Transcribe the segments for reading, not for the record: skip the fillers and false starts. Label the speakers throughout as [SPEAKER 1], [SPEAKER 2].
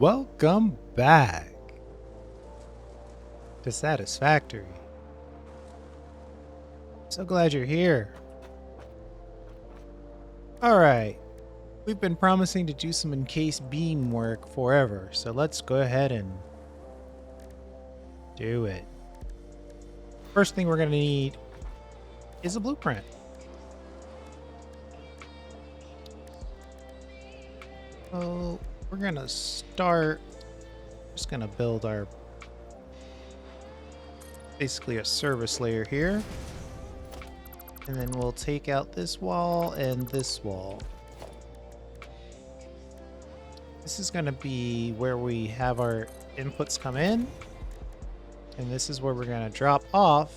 [SPEAKER 1] Welcome back to Satisfactory. So glad you're here. Alright, we've been promising to do some encased beam work forever, so let's go ahead and do it. First thing we're going to need is a blueprint. So we're going to start, just going to build our, basically a service layer here. And then we'll take out this wall and this wall. This is going to be where we have our inputs come in. And this is where we're going to drop off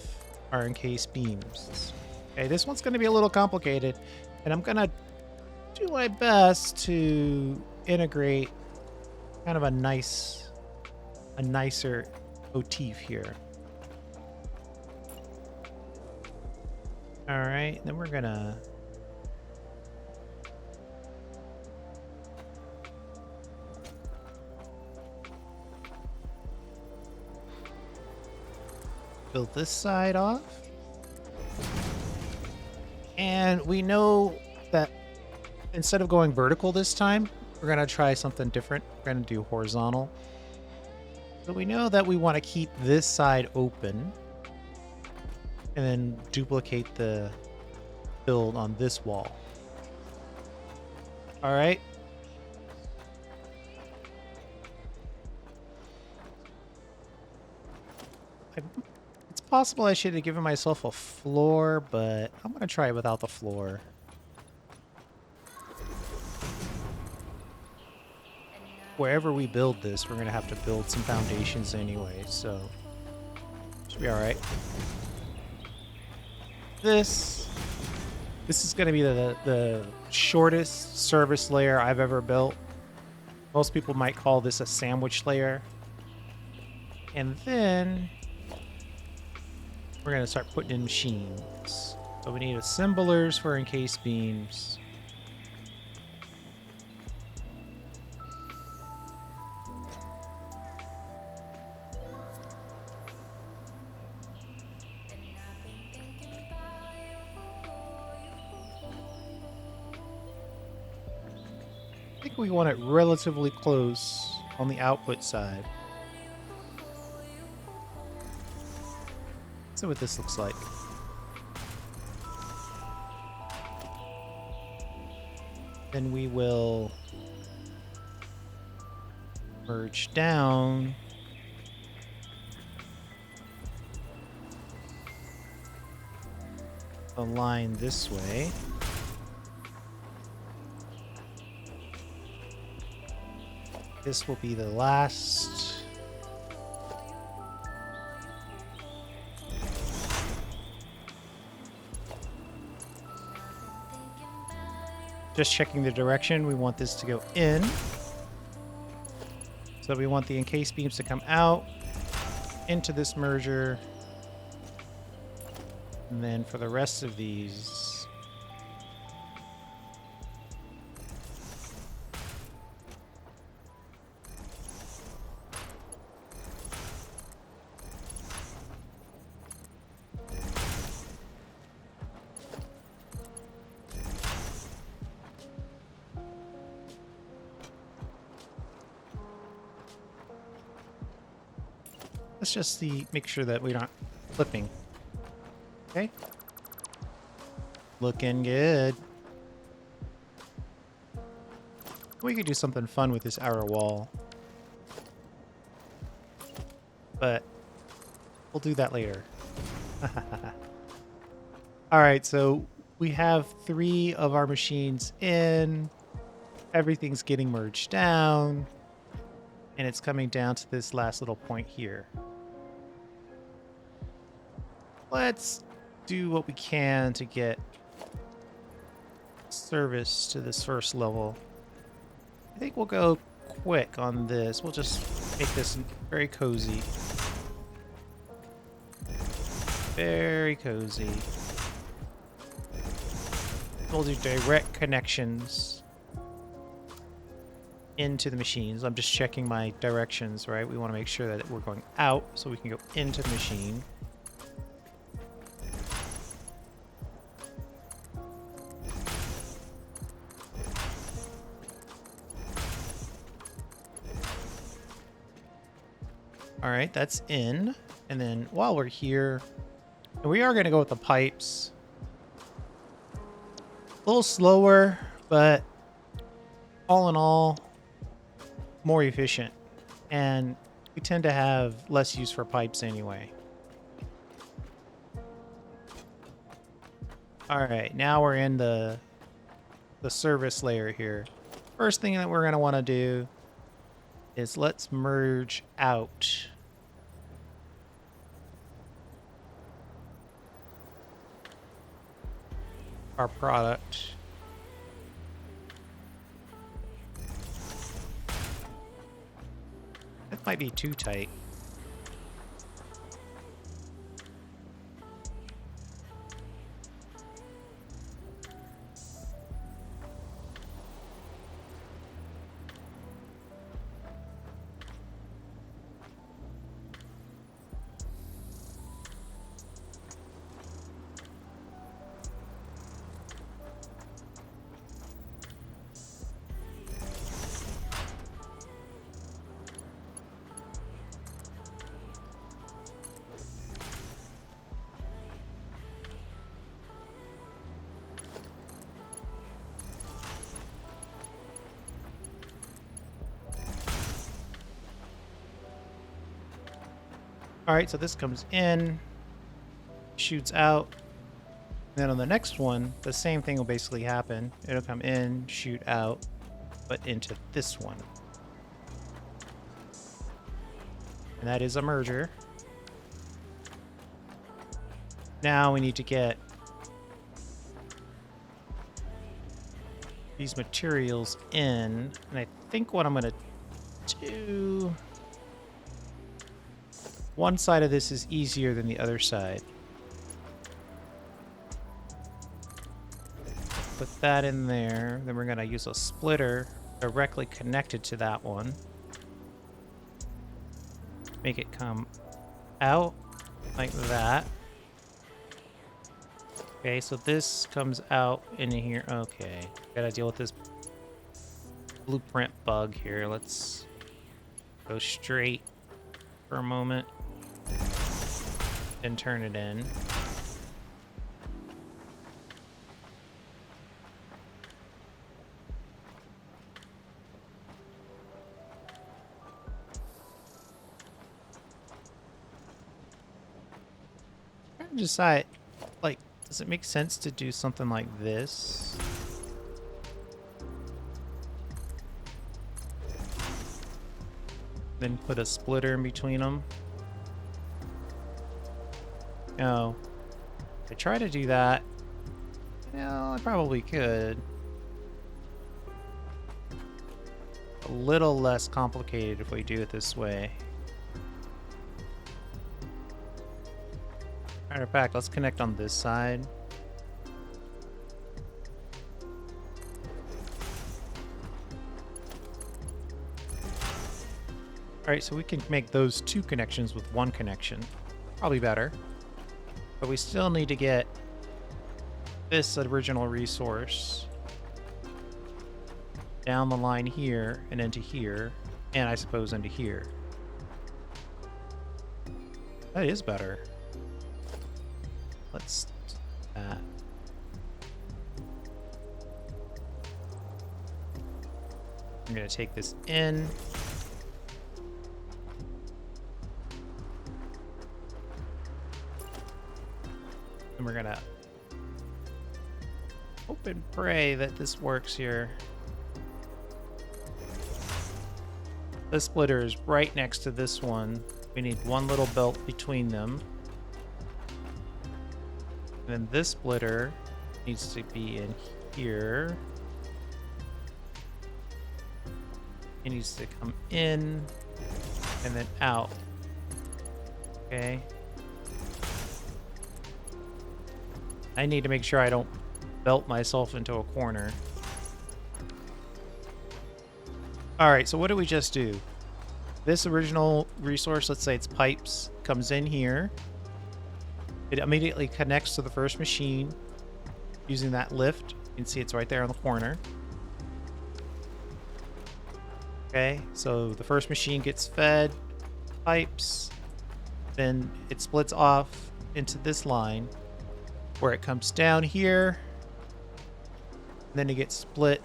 [SPEAKER 1] our encased beams. Okay, this one's going to be a little complicated. And I'm going to do my best to integrate kind of a nicer motif here. All right, then we're gonna build this side off. And we know that instead of going vertical this time, we're gonna try something different. We're gonna do horizontal. So we know that we want to keep this side open and then duplicate the build on this wall. All right. It's possible I should have given myself a floor, but I'm going to try it without the floor. Wherever we build this, we're going to have to build some foundations anyway, so should be all right. This is going to be the shortest service layer I've ever built. Most people might call this a sandwich layer. And then we're going to start putting in machines. So we need assemblers for encased beams. I think we want it relatively close on the output side. Let's see what this looks like. Then we will merge down the line this way. This will be the last. Just checking the direction. We want this to go in. So we want the encased beams to come out into this merger. And then for the rest of these, let's just make sure that we're not flipping. Okay. Looking good. We could do something fun with this outer wall. But we'll do that later. Alright, so we have 3 of our machines in. Everything's getting merged down. And it's coming down to this last little point here. Let's do what we can to get service to this first level. I think we'll go quick on this. We'll just make this very cozy. Very cozy. We'll do direct connections. into the machines. I'm just checking my directions, right? We want to make sure that we're going out so we can go into the machine. All right, that's in. And then while we're here, and we are going to go with the pipes. A little slower, but all in all, more efficient. And we tend to have less use for pipes anyway. All right, now we're in the service layer here. First thing that we're going to want to do is let's merge out our product. That might be too tight. All right, so this comes in, shoots out. Then on the next one, the same thing will basically happen. It'll come in, shoot out, but into this one. And that is a merger. Now we need to get these materials in. And I think what I'm going to do... One side of this is easier than the other side. Put that in there. Then we're going to use a splitter directly connected to that one. Make it come out like that. Okay, so this comes out into here. Okay, gotta deal with this blueprint bug here. Let's go straight for a moment and turn it in. I'm trying to decide, like, does it make sense to do something like this? Then put a splitter in between them? No. If I try to do that, well, I probably could. A little less complicated if we do it this way. Matter of fact, let's connect on this side. Alright, so we can make those two connections with one connection. Probably better. But we still need to get this original resource down the line here and into here, and I suppose into here. That is better. Let's do that. I'm going to take this in. And we're going to hope and pray that this works here. This splitter is right next to this one. We need one little belt between them. And then this splitter needs to be in here. It needs to come in and then out. Okay. I need to make sure I don't belt myself into a corner. All right, so what did we just do? This original resource, let's say it's pipes, comes in here. It immediately connects to the first machine using that lift. You can see it's right there in the corner. Okay, so the first machine gets fed pipes, then it splits off into this line where it comes down here, then it gets split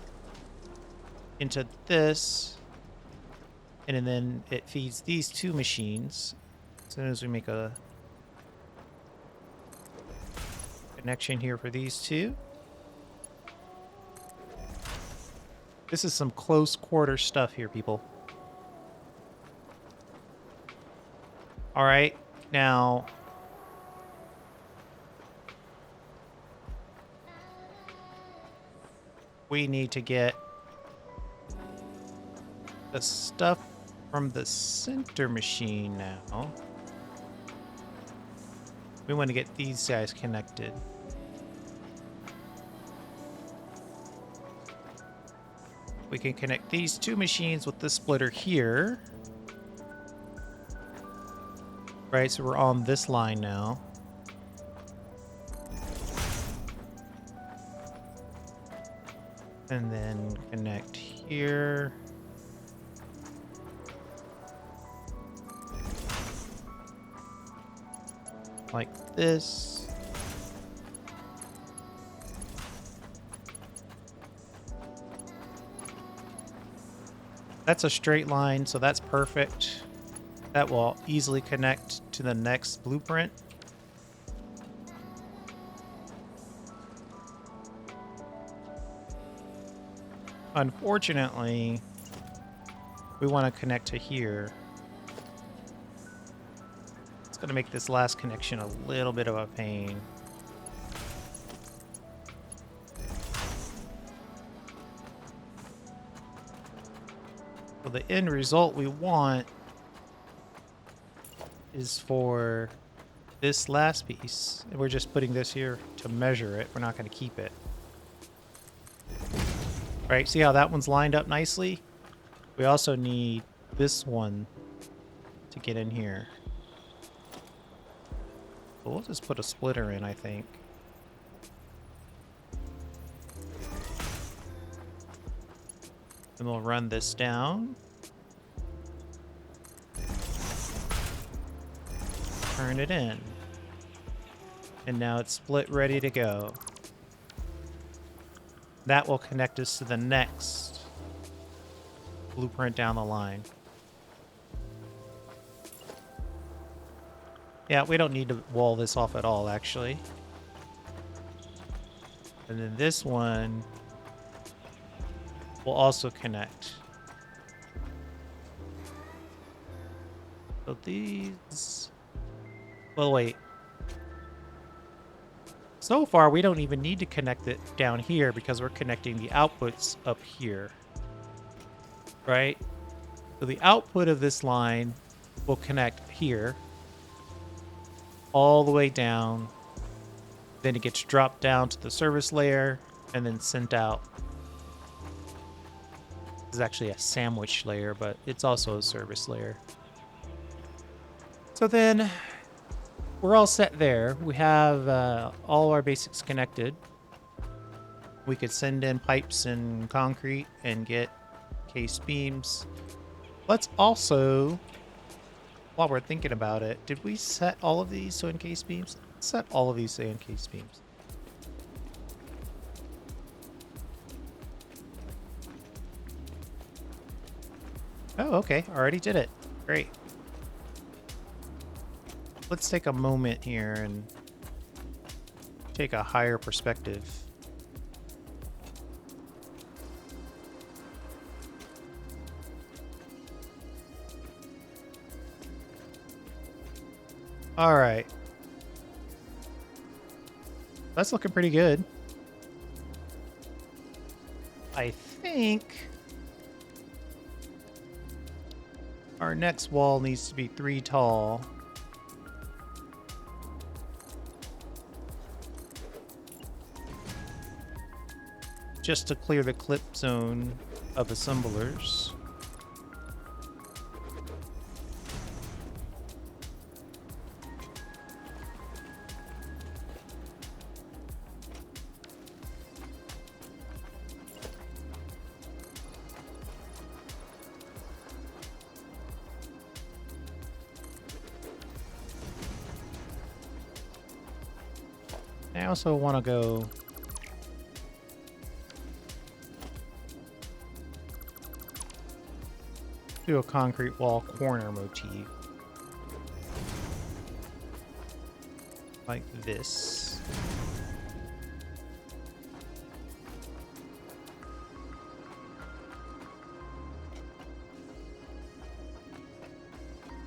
[SPEAKER 1] into this, and then it feeds these two machines. As soon as we make a connection here for these two. This is some close quarter stuff here, people. All right, now we need to get the stuff from the center machine now. We want to get these guys connected. We can connect these two machines with the splitter here. Right, so we're on this line now. And then connect here. Like this. That's a straight line, so that's perfect. That will easily connect to the next blueprint. Unfortunately, we want to connect to here. It's going to make this last connection a little bit of a pain. So the end result we want is for this last piece. And we're just putting this here to measure it. We're not going to keep it. Right, see how that one's lined up nicely? We also need this one to get in here. So we'll just put a splitter in, I think. And we'll run this down. Turn it in. And now it's split, ready to go. That will connect us to the next blueprint down the line. Yeah, we don't need to wall this off at all, actually. And then this one will also connect. So these... Well, wait. So far, we don't even need to connect it down here because we're connecting the outputs up here. Right? So the output of this line will connect here. All the way down. Then it gets dropped down to the service layer and then sent out. This is actually a sandwich layer, but it's also a service layer. So then we're all set there. We have all our basics connected. We could send in pipes and concrete and get case beams. Let's also, while we're thinking about it, did we set all of these to encased beams? Let's set all of these to encased beams. Oh, okay. Already did it. Great. Let's take a moment here and take a higher perspective. All right. That's looking pretty good. I think our next wall needs to be 3 tall. Just to clear the clip zone of assemblers. I also want to go do a concrete wall corner motif. Like this.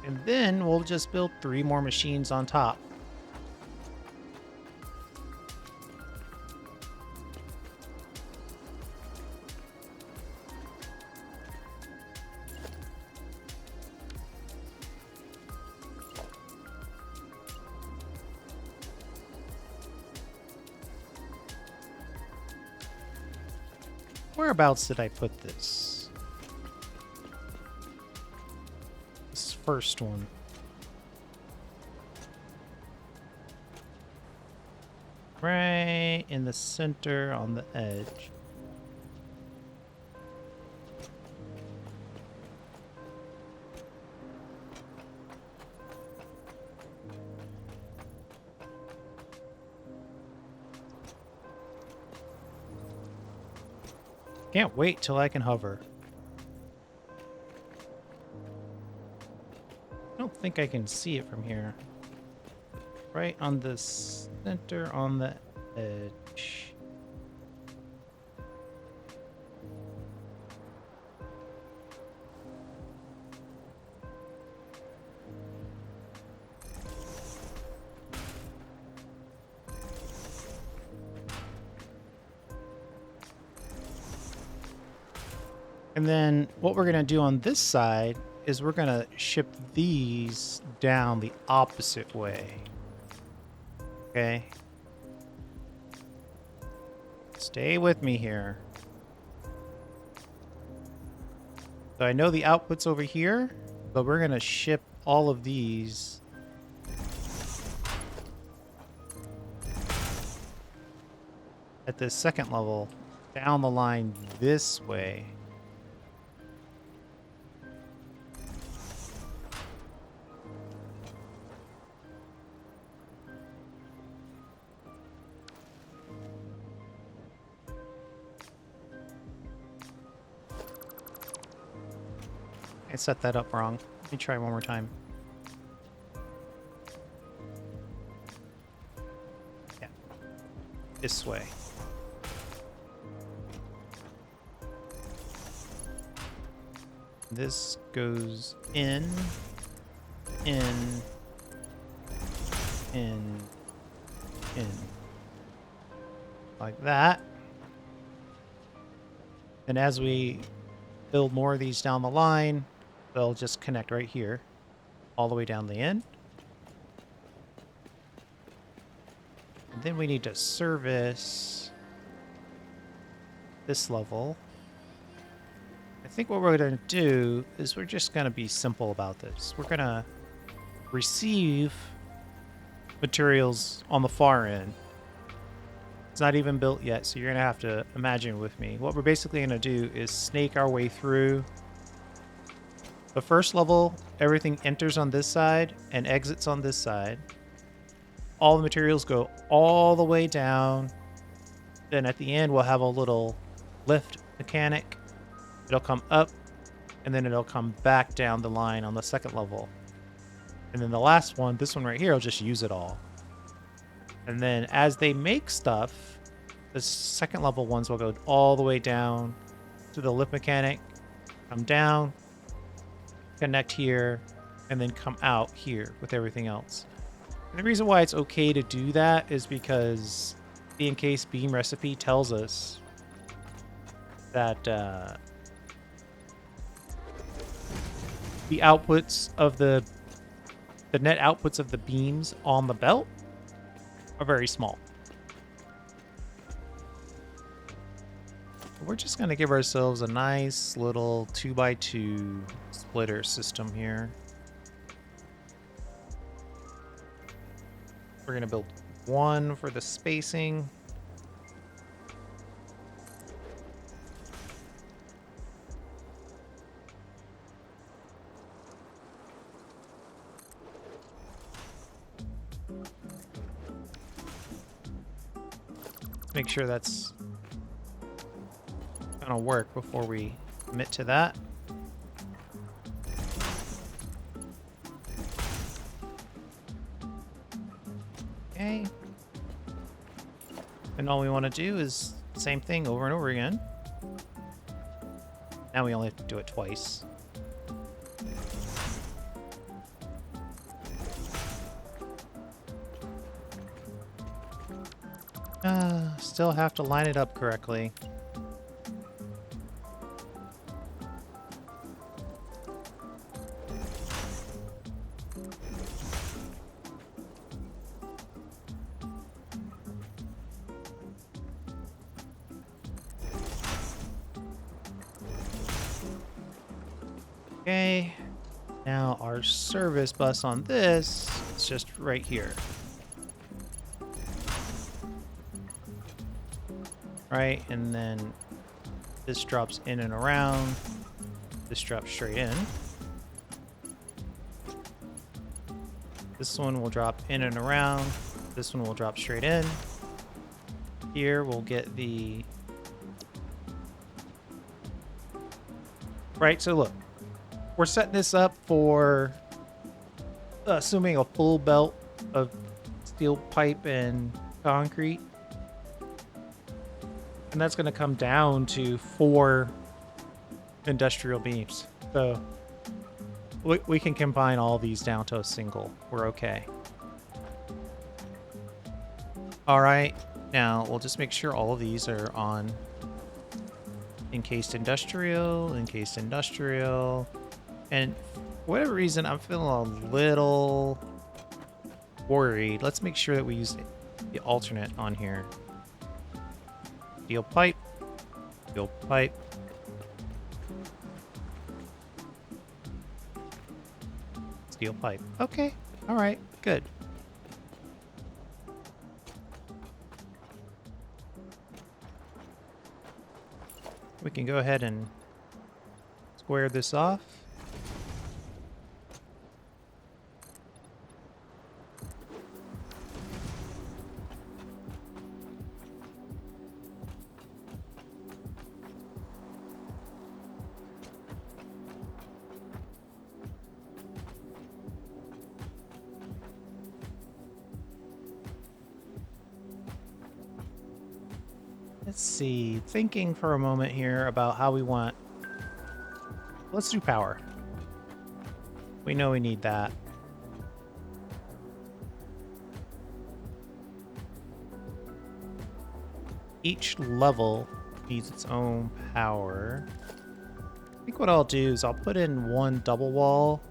[SPEAKER 1] And then we'll just build 3 more machines on top. Whereabouts did I put this? This first one. Right in the center on the edge. Can't wait till I can hover. I don't think I can see it from here. Right on the center on the edge. And then what we're going to do on this side is we're going to ship these down the opposite way. Okay? Stay with me here. So I know the output's over here, but we're going to ship all of these at the second level down the line this way. I set that up wrong. Let me try one more time. Yeah. This way. This goes in, in, in, in. Like that. And as we build more of these down the line, they'll just connect right here, all the way down the end. And then we need to service this level. I think what we're going to do is we're just going to be simple about this. We're going to receive materials on the far end. It's not even built yet, so you're going to have to imagine with me. What we're basically going to do is snake our way through. The first level, everything enters on this side and exits on this side. All the materials go all the way down. Then at the end, we'll have a little lift mechanic. It'll come up, and then it'll come back down the line on the second level. And then the last one, this one right here, will just use it all. And then as they make stuff, the second level ones will go all the way down to the lift mechanic, come down, connect here, and then come out here with everything else. And the reason why it's okay to do that is because the Encased beam recipe tells us that the outputs of the net outputs of the beams on the belt are very small. We're just going to give ourselves a nice little 2x2 splitter system here. We're going to build one for the spacing. Make sure that's gonna work before we commit to that. Okay. And all we want to do is the same thing over and over again. Now we only have to do it twice. Still have to line it up correctly. Okay, now our service bus on this is just right here. Right, and then this drops in and around. This drops straight in. This one will drop in and around. This one will drop straight in. Here we'll get the... Right, so look. We're setting this up for assuming a full belt of steel pipe and concrete. And that's going to come down to 4 industrial beams. So we can combine all these down to a single. We're okay. All right. Now we'll just make sure all of these are on encased industrial, encased industrial. And for whatever reason, I'm feeling a little worried. Let's make sure that we use the alternate on here. Steel pipe, steel pipe. Steel pipe. Okay. All right. Good. We can go ahead and square this off. Let's see, thinking for a moment here about how we want... Let's do power. We know we need that. Each level needs its own power. I think what I'll do is I'll put in one double wall.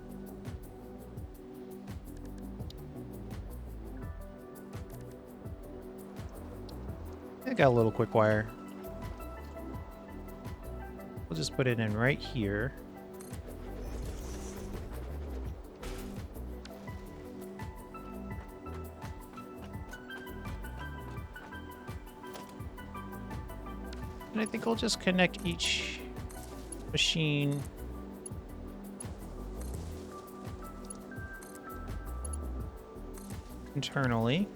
[SPEAKER 1] I got a little quick wire. We'll just put it in right here. And I think I'll just connect each machine internally.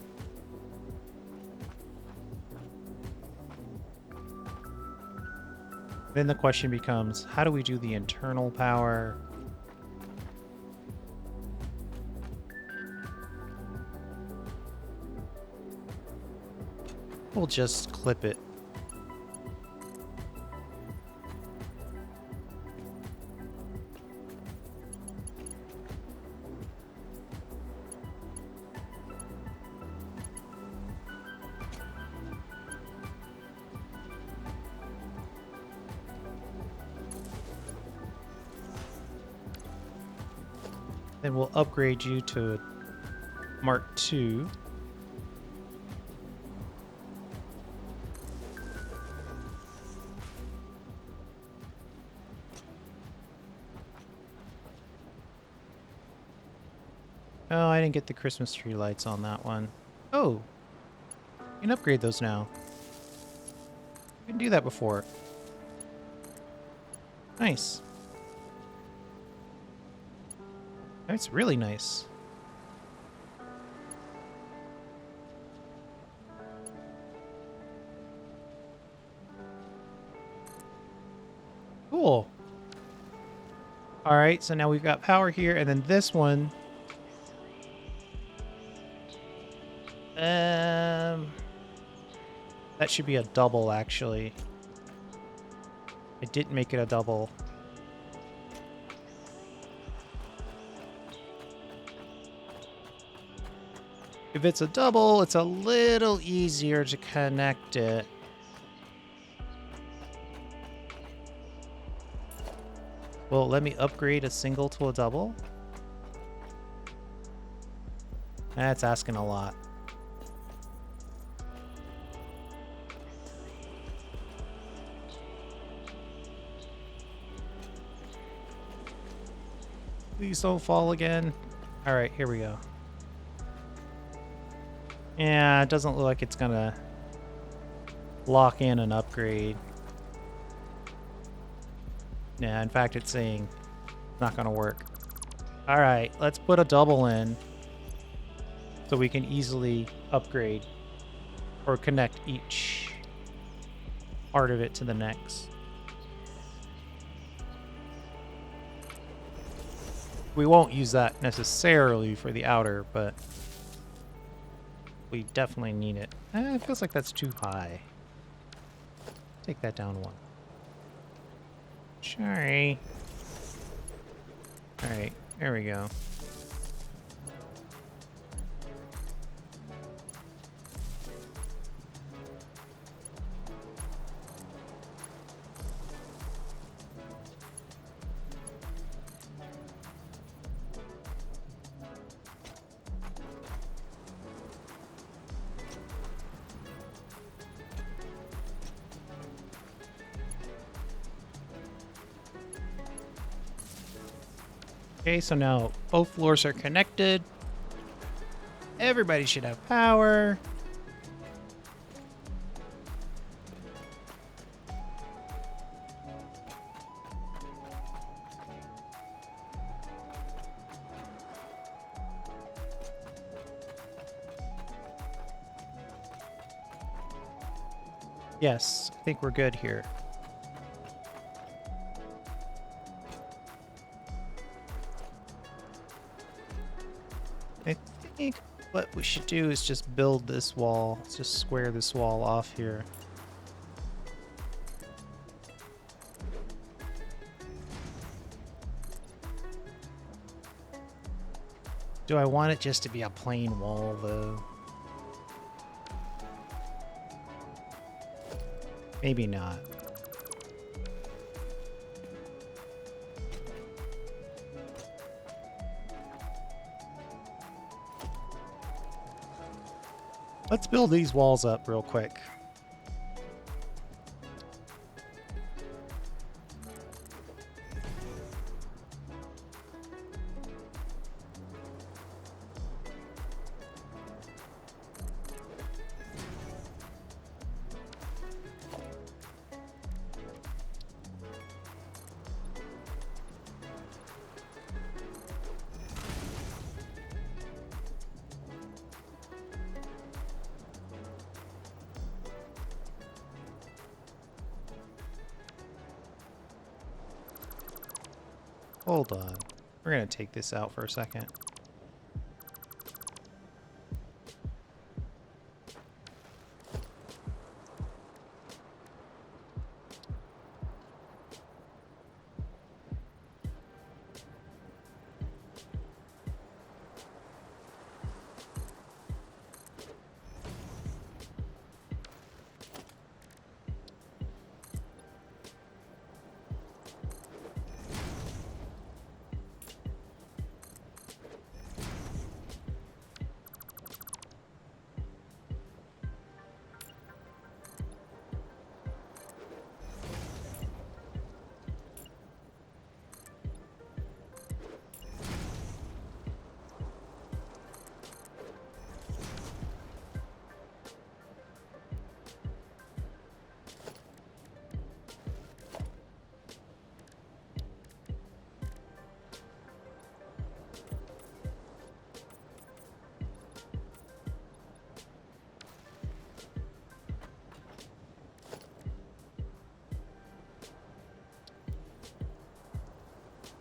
[SPEAKER 1] Then the question becomes, how do we do the internal power? We'll just clip it. Then we'll upgrade you to Mark II. Oh, I didn't get the Christmas tree lights on that one. Oh, you can upgrade those now. I didn't do that before. Nice. That's really nice. right, so now we've got power here, and then this one. That should be a double, actually. I didn't make it a double. If it's a double, it's a little easier to connect it. Well, let me upgrade a single to a double. That's asking a lot. Please don't fall again. All right, here we go. Yeah, it doesn't look like it's gonna lock in an upgrade. Yeah, in fact, it's saying it's not gonna work. All right, let's put a double in so we can easily upgrade or connect each part of it to the next. We won't use that necessarily for the outer, but we definitely need it. It feels like that's too high. Take that down one. Sorry. All right, there we go. Okay, so now both floors are connected. Everybody should have power. Yes, I think we're good here. I think what we should do is just build this wall. Let's just square this wall off here. Do I want it just to be a plain wall, though? Maybe not. Let's build these walls up real quick. Hold on. We're going to take this out for a second.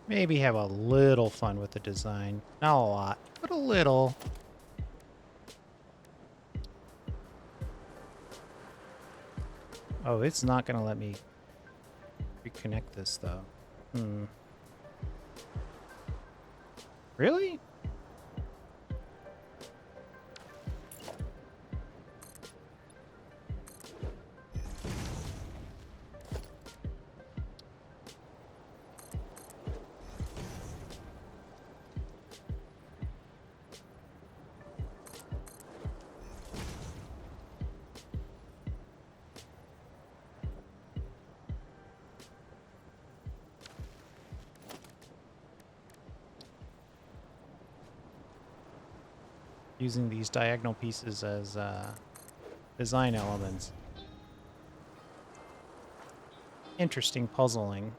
[SPEAKER 1] Maybe have a little fun with the design. Not a lot, but a little. Oh, it's not going to let me reconnect this, though. Hmm. Really? Using these diagonal pieces as design elements. Interesting puzzling.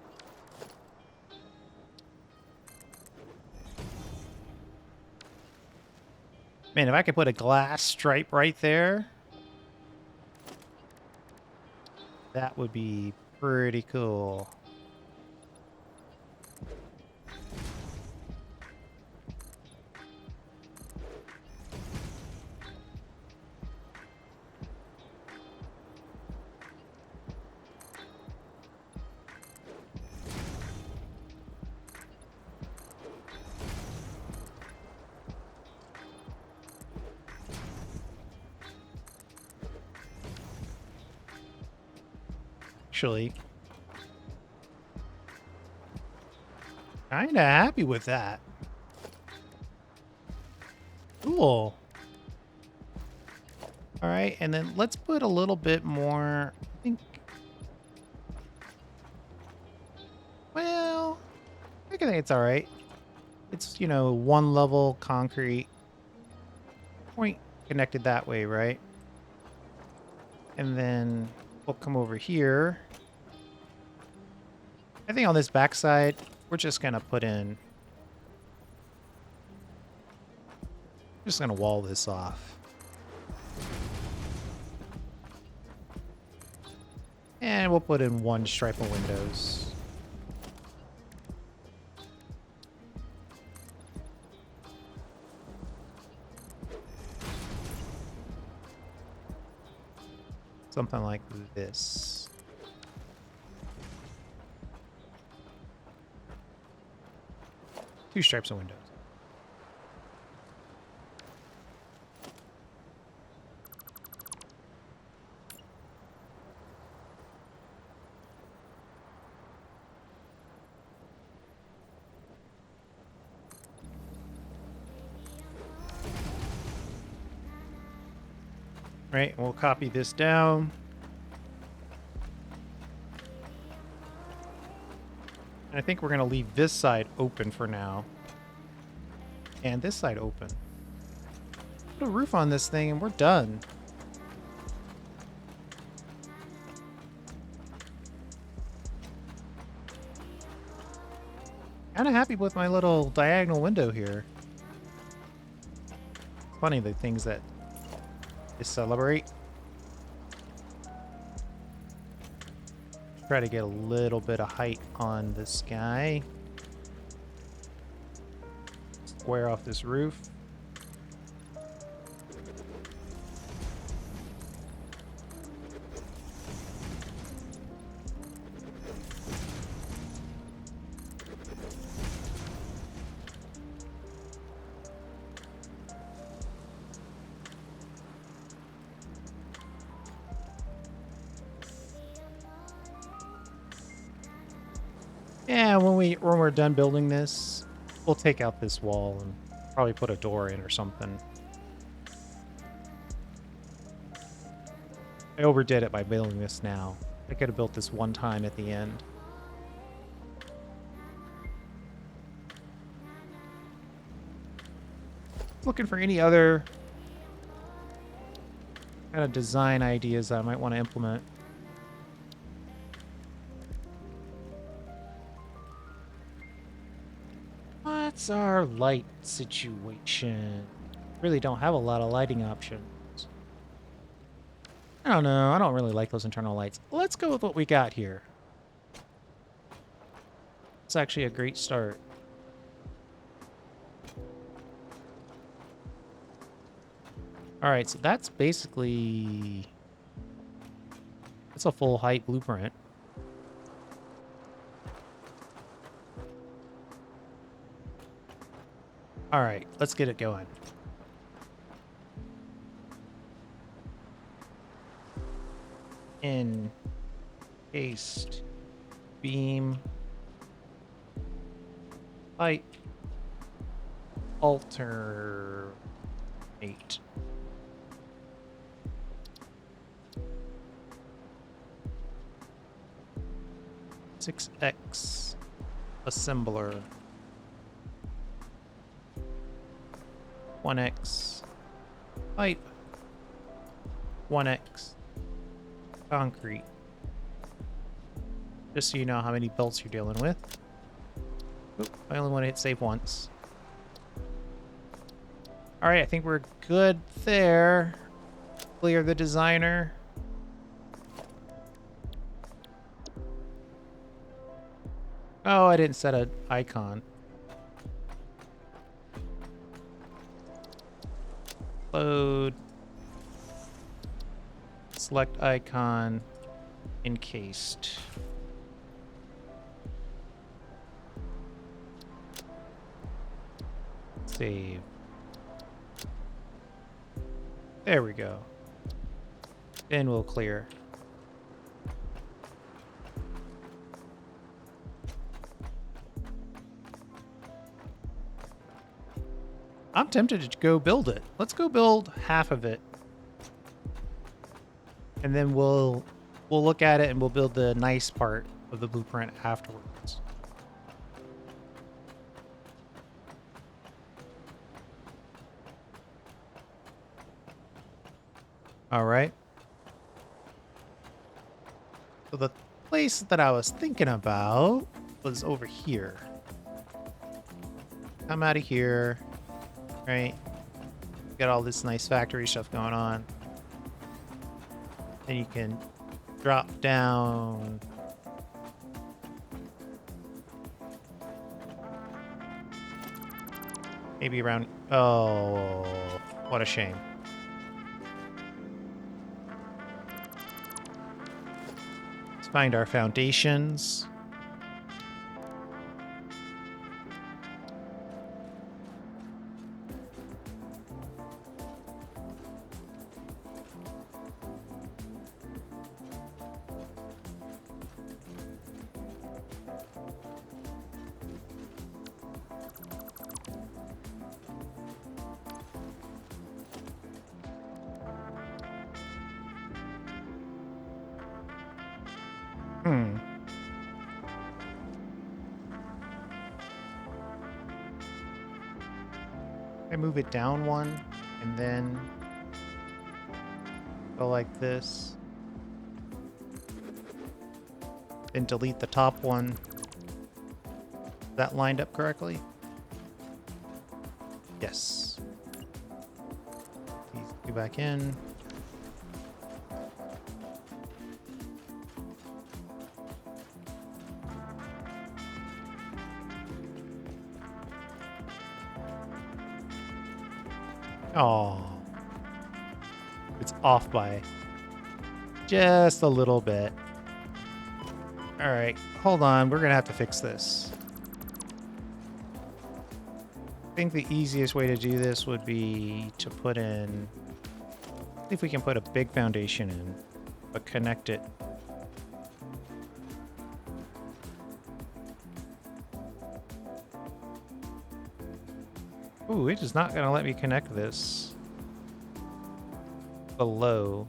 [SPEAKER 1] Man, if I could put a glass stripe right there, that would be pretty cool. Actually, kinda happy with that. Cool. All right, and then let's put a little bit more, I think. Well, I think it's all right. It's, you know, one level concrete point connected that way, right? And then we'll come over here. I think on this backside, we're just going to put in... Just going to wall this off. And we'll put in one stripe of windows. Something like this. Two stripes of windows. Right, we'll copy this down. And I think we're going to leave this side open for now. And this side open. Put a roof on this thing and we're done. Kind of happy with my little diagonal window here. Funny the things that they celebrate. Try to get a little bit of height on this guy. Square off this roof. Yeah, when we're done building this, we'll take out this wall and probably put a door in or something. I overdid it by building this now. I could have built this one time at the end. Looking for any other kind of design ideas that I might want to implement. What's our light situation? Really don't have a lot of lighting options. I don't know. I don't really like those internal lights. Let's go with what we got here. That's actually a great start. All right, so that's basically... It's a full height blueprint. All right, let's get it going. Encased beam height alternate 6x assembler 1x pipe 1x concrete. Just so you know how many bolts you're dealing with. Oop, I only want to hit save once. All right, I think we're good there. Clear the designer. Oh, I didn't set an icon. Load. Select icon. Encased. Save. There we go. Then we'll clear. I'm tempted to go build it. Let's go build half of it. And then we'll look at it and we'll build the nice part of the blueprint afterwards. All right. So the place that I was thinking about was over here. Come out of here, right? Got all this nice factory stuff going on. Then you can drop down. Maybe around... Oh, what a shame. Let's find our foundations. I move it down one and then go like this. Then delete the top one. Is that lined up correctly? Yes. These go back in. Oh, it's off by just a little bit. All right, hold on. We're going to have to fix this. I think the easiest way to do this would be to put in, see if we can put a big foundation in, but connect it. Ooh, it is not going to let me connect this below.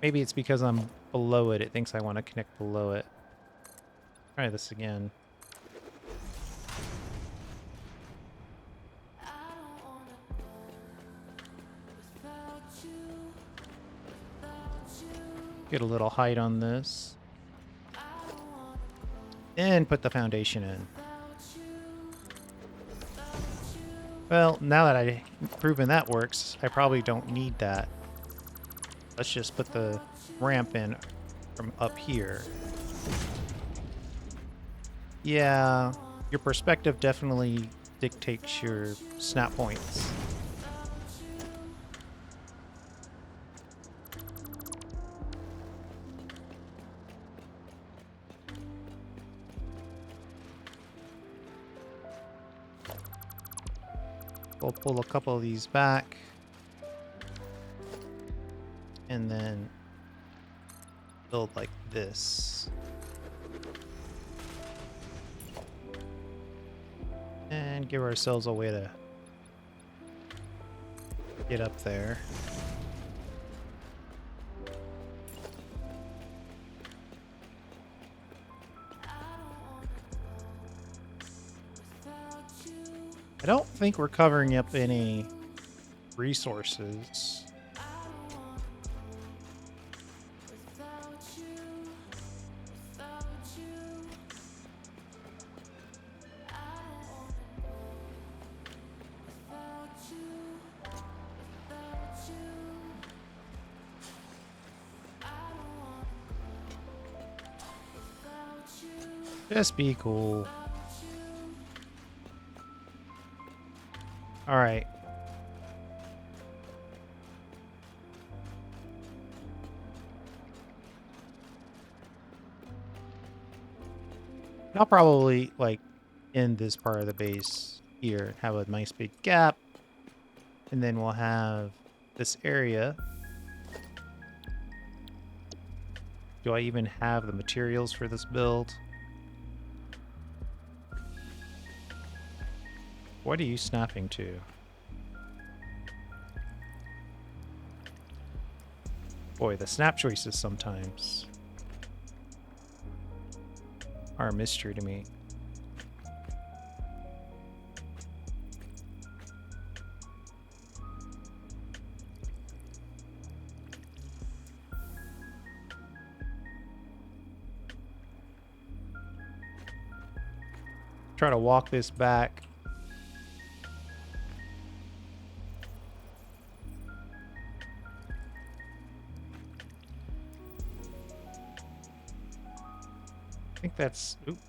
[SPEAKER 1] Maybe it's because I'm below it. It thinks I want to connect below it. Try this again. Get a little height on this. And put the foundation in. Well, now that I've proven that works, I probably don't need that. Let's just put the ramp in from up here. Yeah, your perspective definitely dictates your snap points. We'll pull a couple of these back. And then build like this. And give ourselves a way to get up there. I don't think we're covering up any resources. Just be cool. All right. I'll probably like end this part of the base here, have a nice big gap, and then we'll have this area. Do I even have the materials for this build? What are you snapping to? Boy, the snap choices sometimes are a mystery to me. Try to walk this back. I think that's... Oop.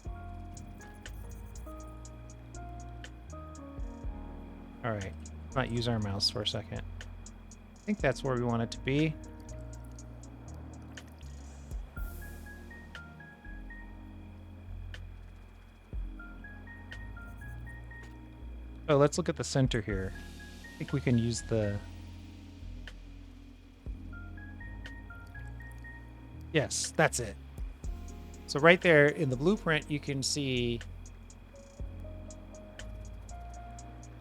[SPEAKER 1] Alright, not use our mouse for a second. I think that's where we want it to be. Oh, let's look at the center here. I think we can use the... Yes, that's it. So right there in the blueprint, you can see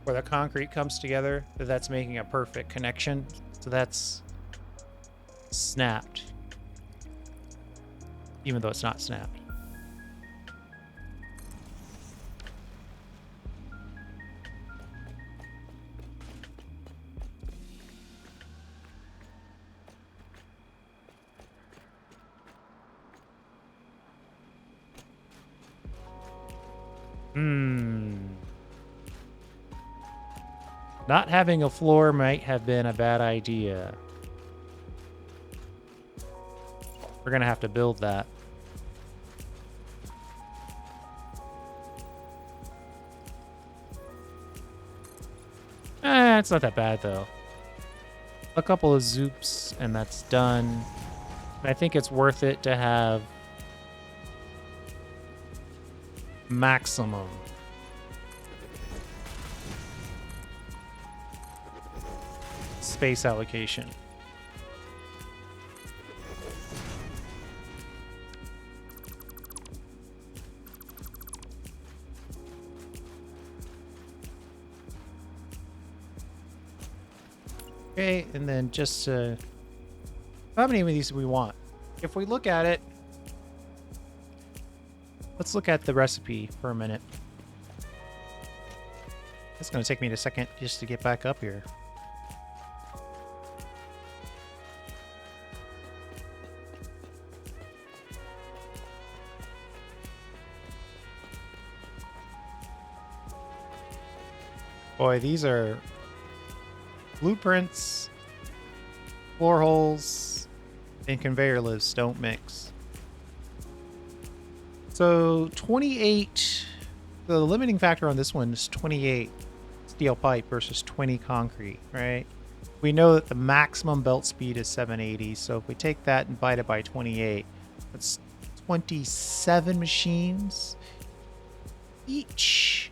[SPEAKER 1] where the concrete comes together, that's making a perfect connection. So that's snapped, even though it's not snapped. Not having a floor might have been a bad idea. We're gonna have to build that. It's not that bad though. A couple of zoops and that's done. I think it's worth it to have maximum space allocation. Okay, and then just how many of these do we want? If we look at it, let's look at the recipe for a minute. It's going to take me a second just to get back up here. Boy, these are blueprints, floor holes, and conveyor lifts don't mix. So 28, the limiting factor on this one is 28 steel pipe versus 20 concrete, right? We know that the maximum belt speed is 780, so if we take that and divide it by 28, that's 27 machines. Each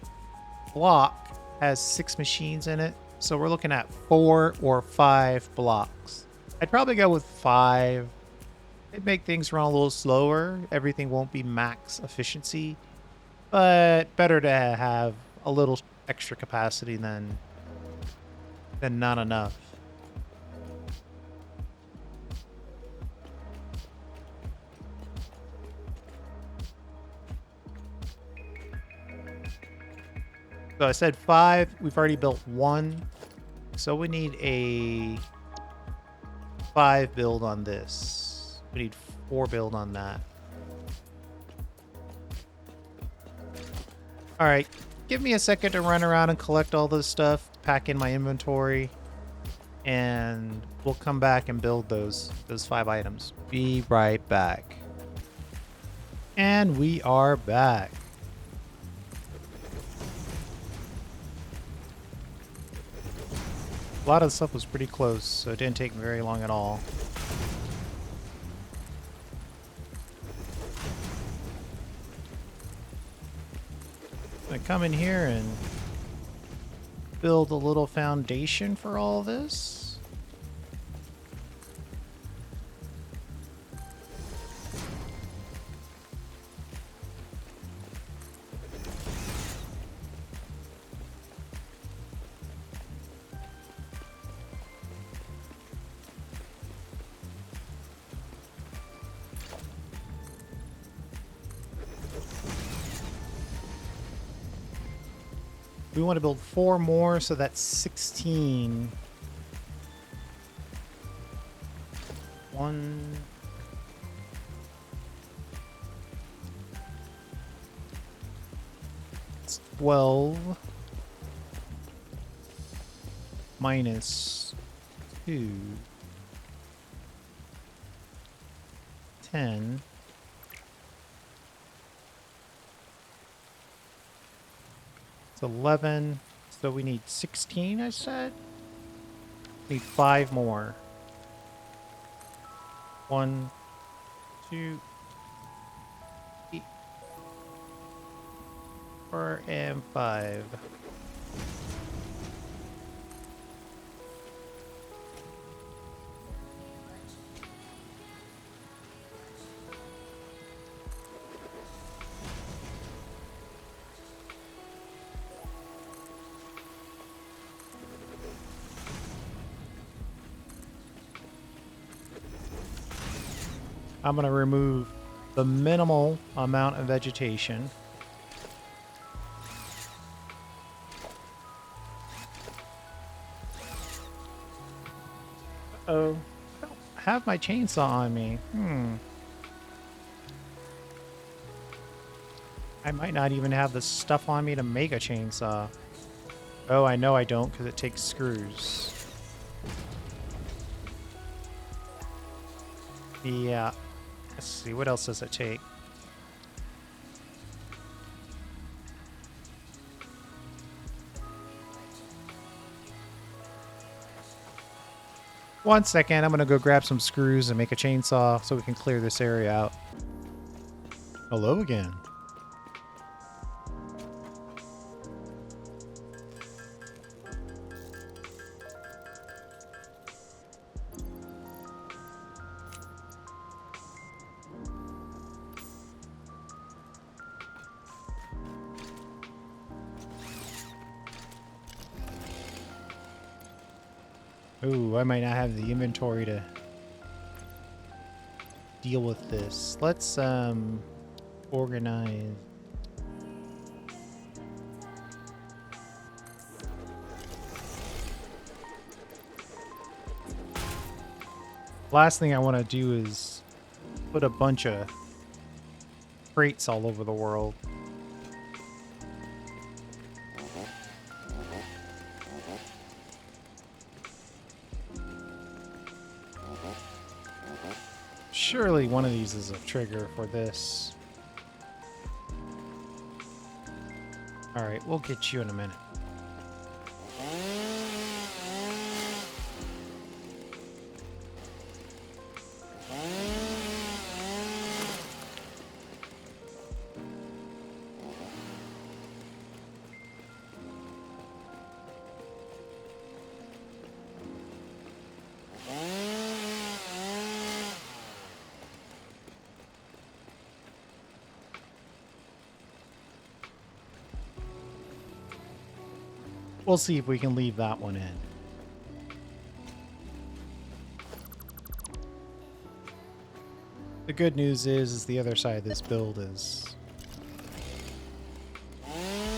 [SPEAKER 1] block has 6 machines in it, so we're looking at 4 or 5 blocks. I'd probably go with 5. It'd make things run a little slower. Everything won't be max efficiency, but better to have a little extra capacity than not enough. So I said 5. We've already built 1. So we need a 5 build on this. We need 4 build on that. All right. Give me a second to run around and collect all this stuff, pack in my inventory, and we'll come back and build those 5 items. Be right back. And we are back. A lot of the stuff was pretty close, so it didn't take very long at all. I come in here and build a little foundation for all this. We want to build 4 more, so that's 16. 1. It's 12. Minus 2. 10. It's 11, so we need 16, I said? Need 5 more. 1, 2, 3, 4, and 5. I'm going to remove the minimal amount of vegetation. Uh-oh. I don't have my chainsaw on me. I might not even have the stuff on me to make a chainsaw. Oh, I know I don't, because it takes screws. Yeah. Let's see, what else does it take? One second, I'm gonna go grab some screws and make a chainsaw so we can clear this area out. Hello again. Ooh, I might not have the inventory to deal with this. Let's organize. Last thing I want to do is put a bunch of crates all over the world. Surely one of these is a trigger for this. All right, we'll get you in a minute. We'll see if we can leave that one in. The good news is the other side of this build is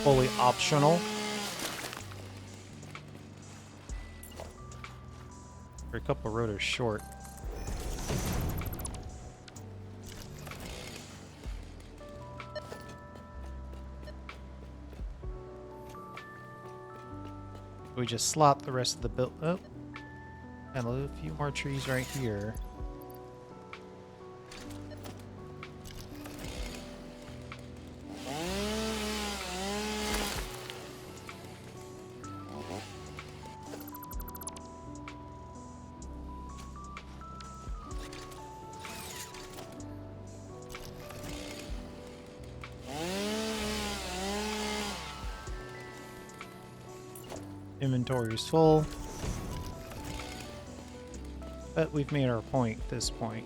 [SPEAKER 1] fully optional. We're a couple rotors short. We just slot the rest of the build. Oh, and a few more trees right here. Inventory is full. But we've made our point at this point.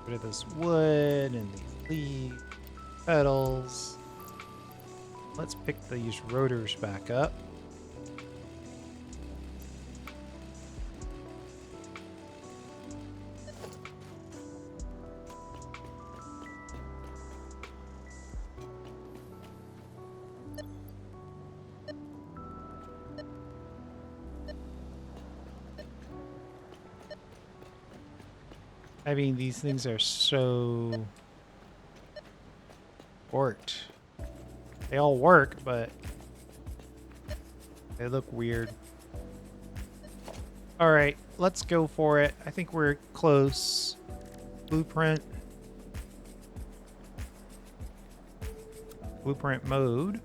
[SPEAKER 1] Rid of this wood and these leaves, petals. Let's pick these rotors back up. I mean, these things are so worked. They all work, but they look weird. All right, let's go for it. I think we're close. Blueprint. Blueprint mode.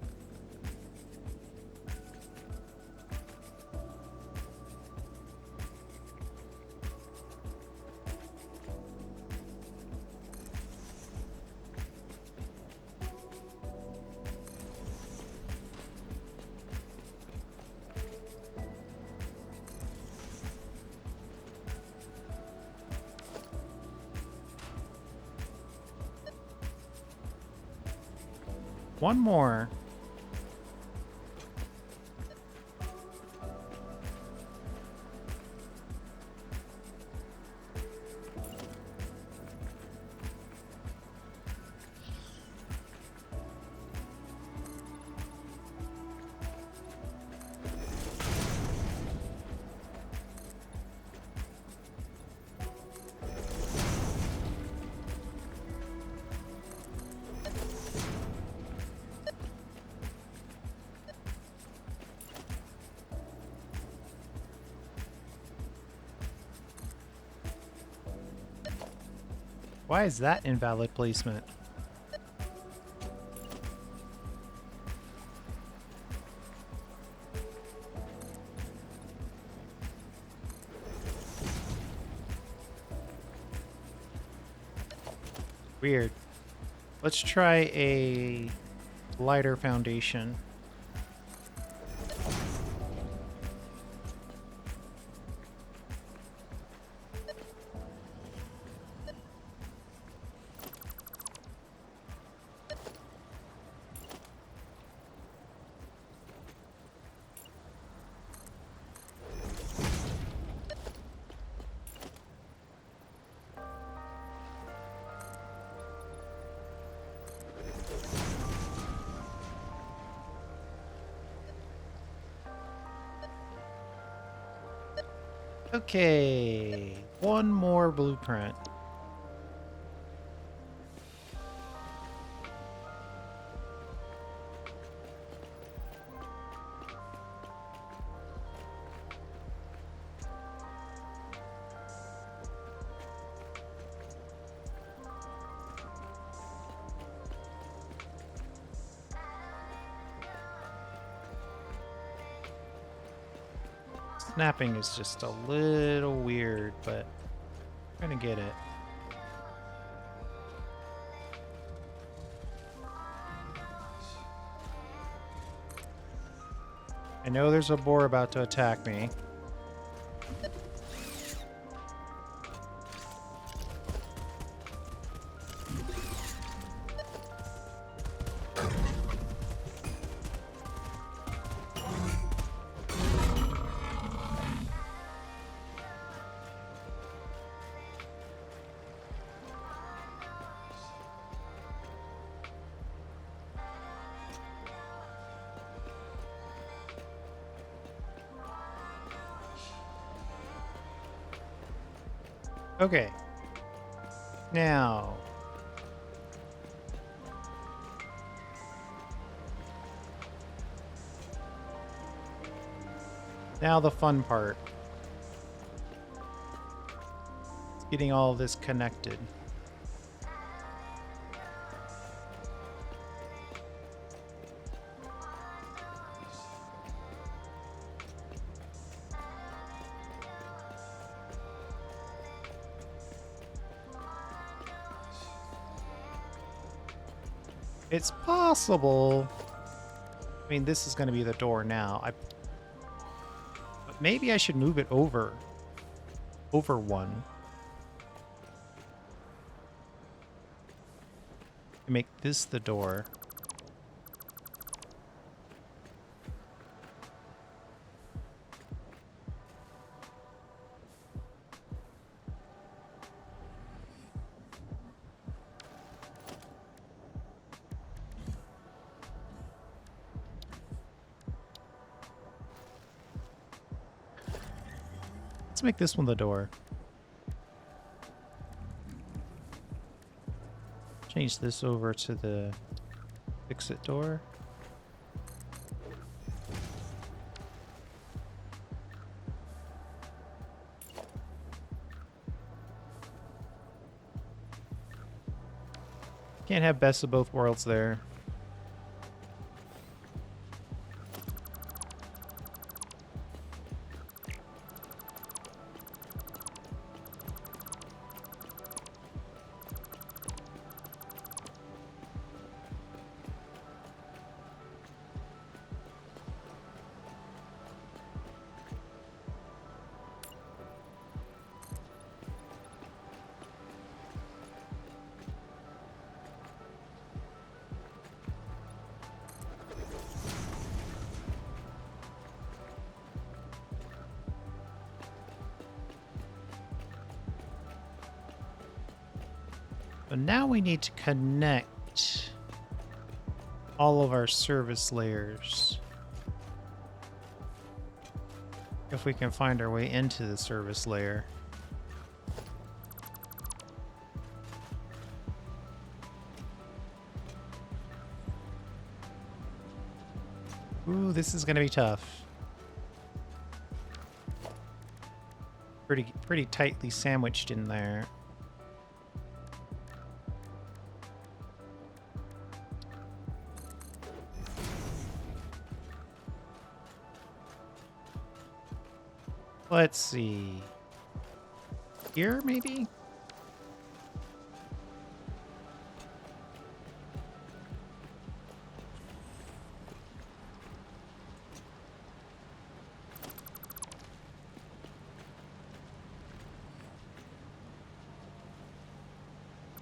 [SPEAKER 1] One more. Why is that invalid placement? Weird. Let's try a lighter foundation. Okay, one more blueprint. Snapping is just a little weird, but I'm gonna get it. I know there's a boar about to attack me. Okay. Now. Now the fun part. It's getting all of this connected. It's possible. I mean, this is going to be the door now. But maybe I should move it over one. And make this the door. Let's make this one the door. Change this over to the exit door. Can't have best of both worlds there. But now we need to connect all of our service layers. If we can find our way into the service layer. Ooh, this is gonna be tough. Pretty tightly sandwiched in there. Let's see. Here, maybe?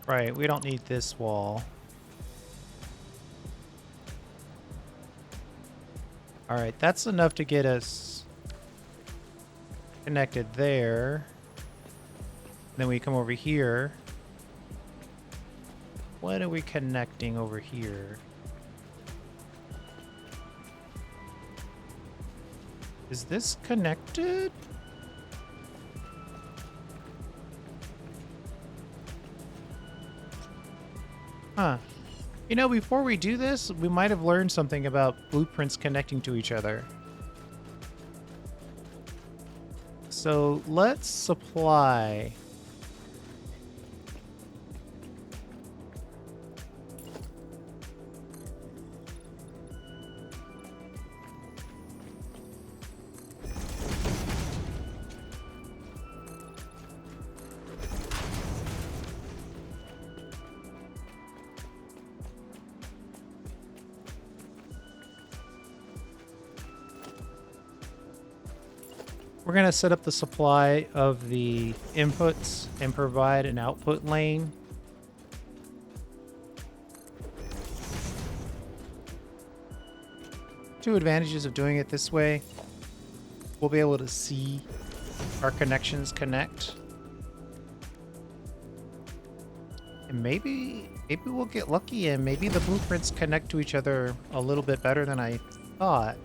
[SPEAKER 1] Right, we don't need this wall. Alright, that's enough to get us connected there. Then we come over here. What are we connecting over here? Is this connected? Huh. You know, before we do this, we might have learned something about blueprints connecting to each other. So let's supply We're going to set up the supply of the inputs and provide an output lane. Two advantages of doing it this way. We'll be able to see our connections connect. And maybe we'll get lucky and maybe the blueprints connect to each other a little bit better than I thought.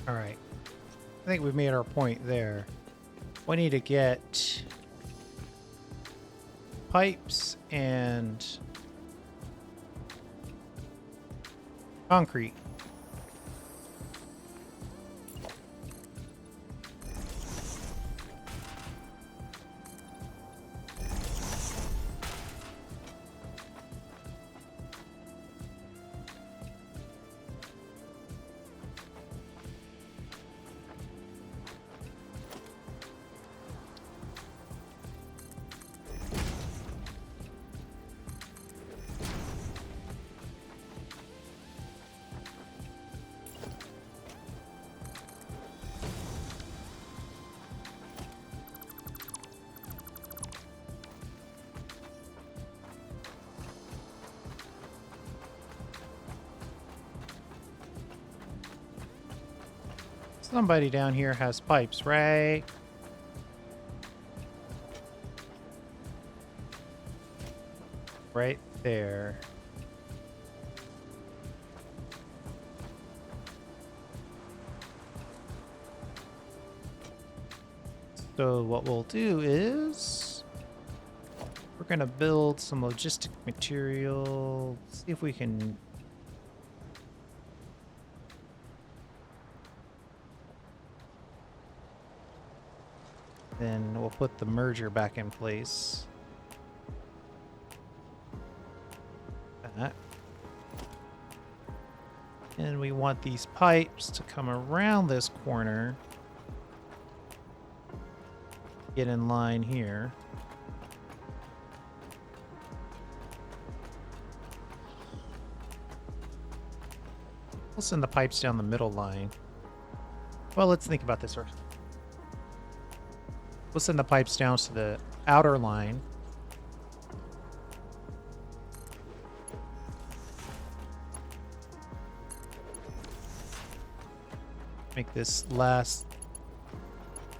[SPEAKER 1] All right. I think we've made our point there. We need to get pipes and concrete. Somebody down here has pipes, right? Right there. So what we'll do is we're going to build some logistic material. See if we can... Then we'll put the merger back in place. That. And we want these pipes to come around this corner. Get in line here. We'll send the pipes down the middle line. Well, let's think about this first. We'll send the pipes down to the outer line. Make this last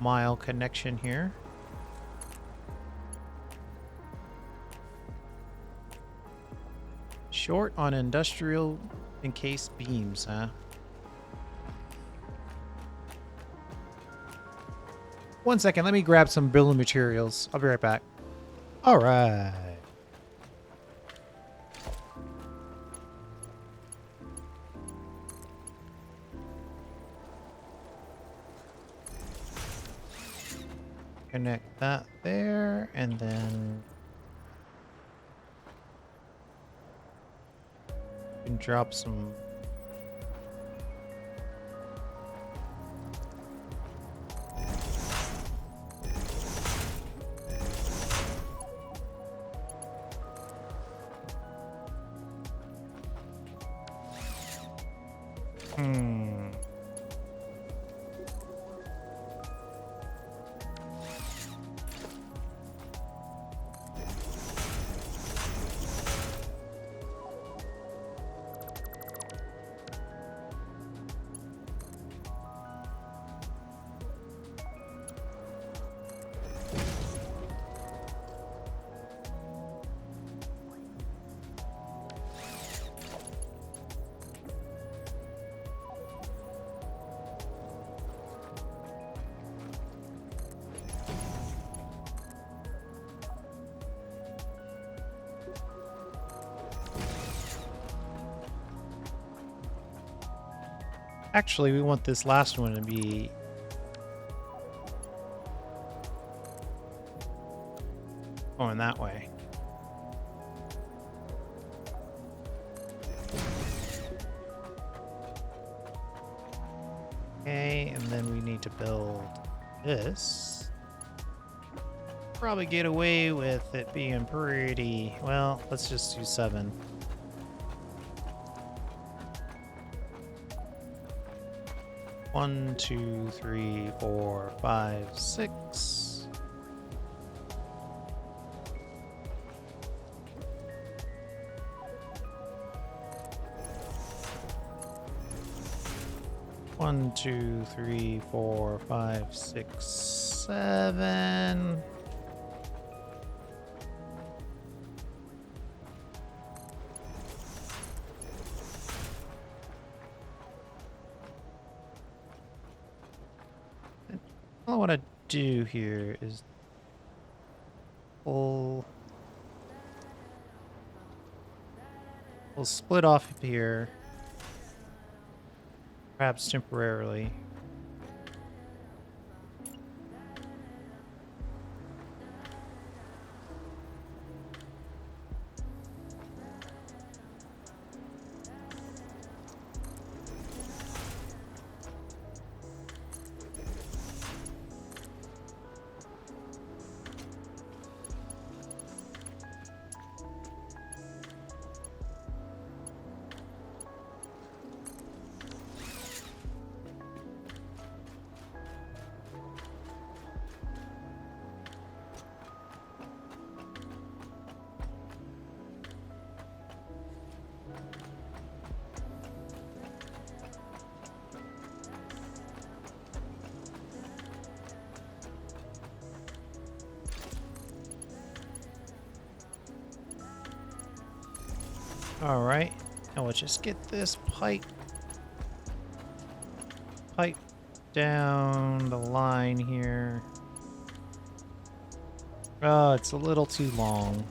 [SPEAKER 1] mile connection here. Short on industrial encased beams, huh? One second, let me grab some building materials. I'll be right back. All right. Connect that there, and then you can drop some. Hmm. Actually, we want this last one to be going that way. Okay, and then we need to build this. Probably get away with it being pretty... Well, let's just do 7. One, 2, 3, 4, 5, 6. One, 2, 3, 4, 5, 6, 7. All I want to do here is we'll split off here, perhaps temporarily. All right, and we'll just get this pipe down the line here. Oh, it's a little too long.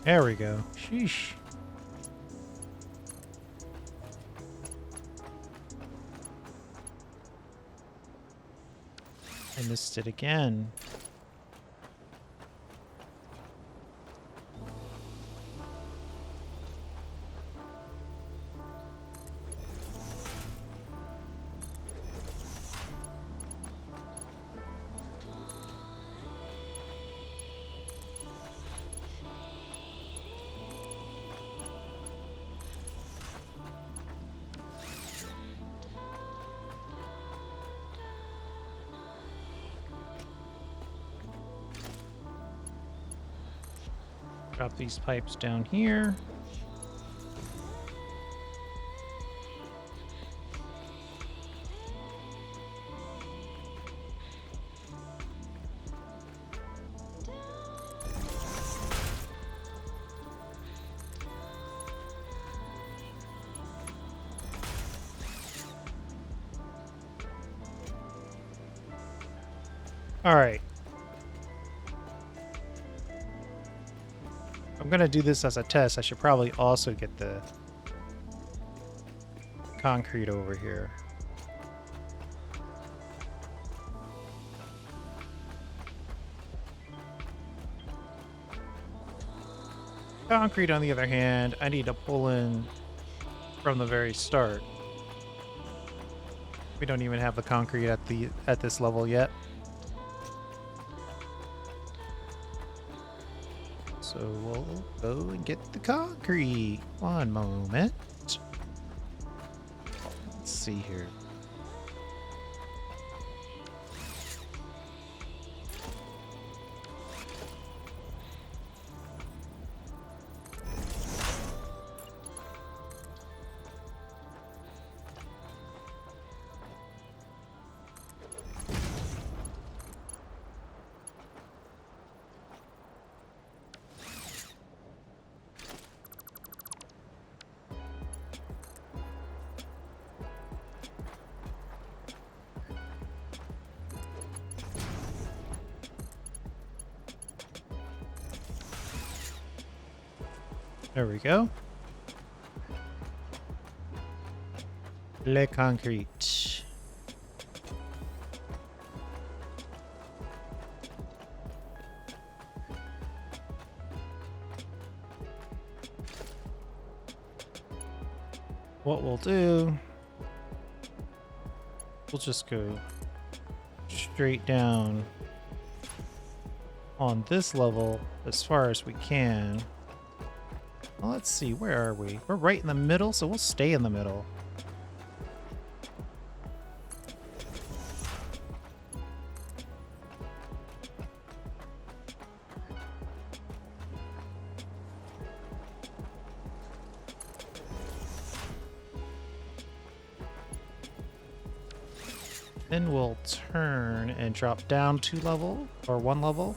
[SPEAKER 1] There we go. Sheesh. I missed it again. Drop these pipes down here. All right. I'm gonna do this as a test. I should probably also get the concrete over here. Concrete, on the other hand, I need to pull in from the very start. We don't even have the concrete at this level yet. So we'll go and get the concrete. One moment. Let's see here. There we go. Le concrete. What we'll do, we'll just go straight down on this level as far as we can. Well, let's see, where are we? We're right in the middle, so we'll stay in the middle. Then we'll turn and drop down 2 level, or 1 level.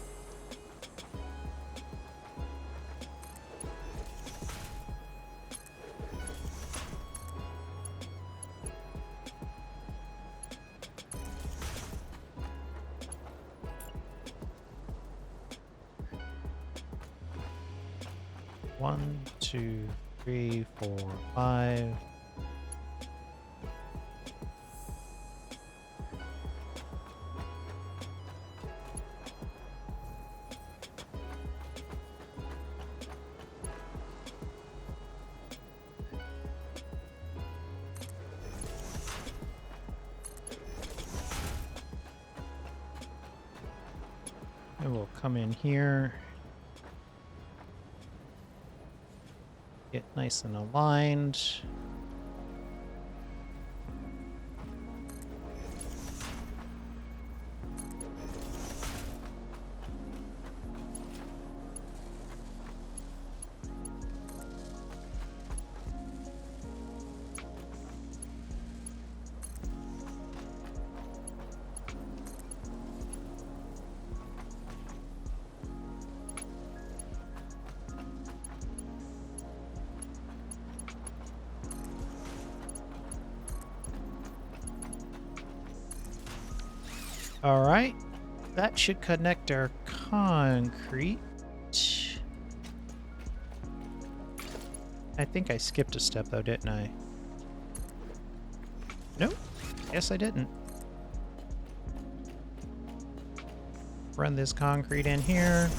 [SPEAKER 1] One, two, three, 4, 5. And we'll come in here. Get nice and aligned. All right, that should connect our concrete. I think I skipped a step though, didn't I? Nope, yes I didn't. Run this concrete in here.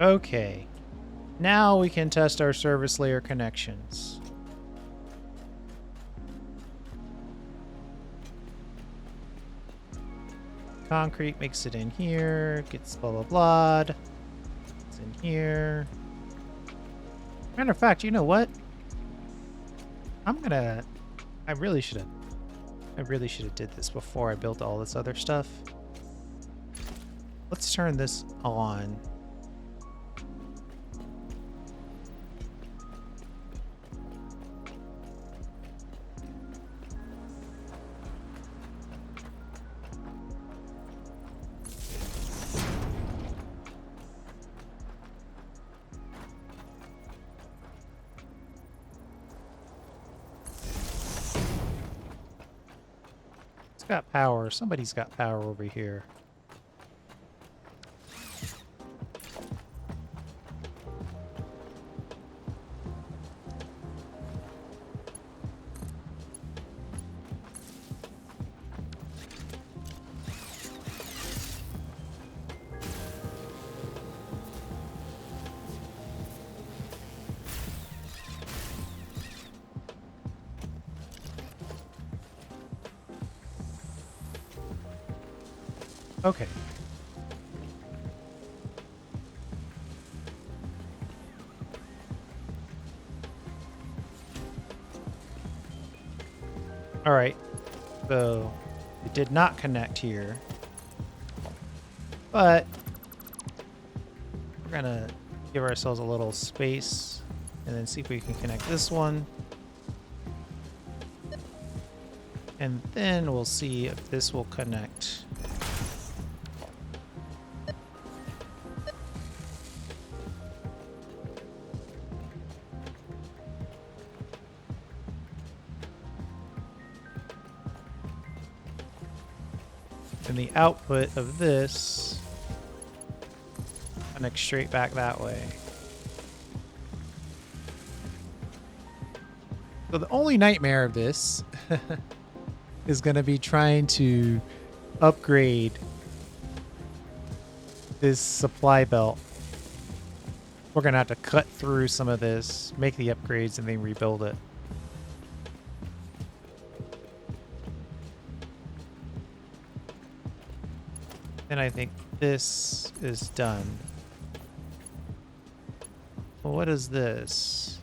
[SPEAKER 1] Okay. Now we can test our service layer connections. Concrete makes it in here, gets blah blah blah. It's in here. Matter of fact, you know what? I really should have did this before I built all this other stuff. Let's turn this on. Got power. Somebody's got power over here. Okay. All right. So it did not connect here, but we're gonna give ourselves a little space and then see if we can connect this one. And then we'll see if this will connect. And the output of this connects straight back that way. So the only nightmare of this is going to be trying to upgrade this supply belt. We're going to have to cut through some of this, make the upgrades, and then rebuild it. And I think this is done. Well, what is this?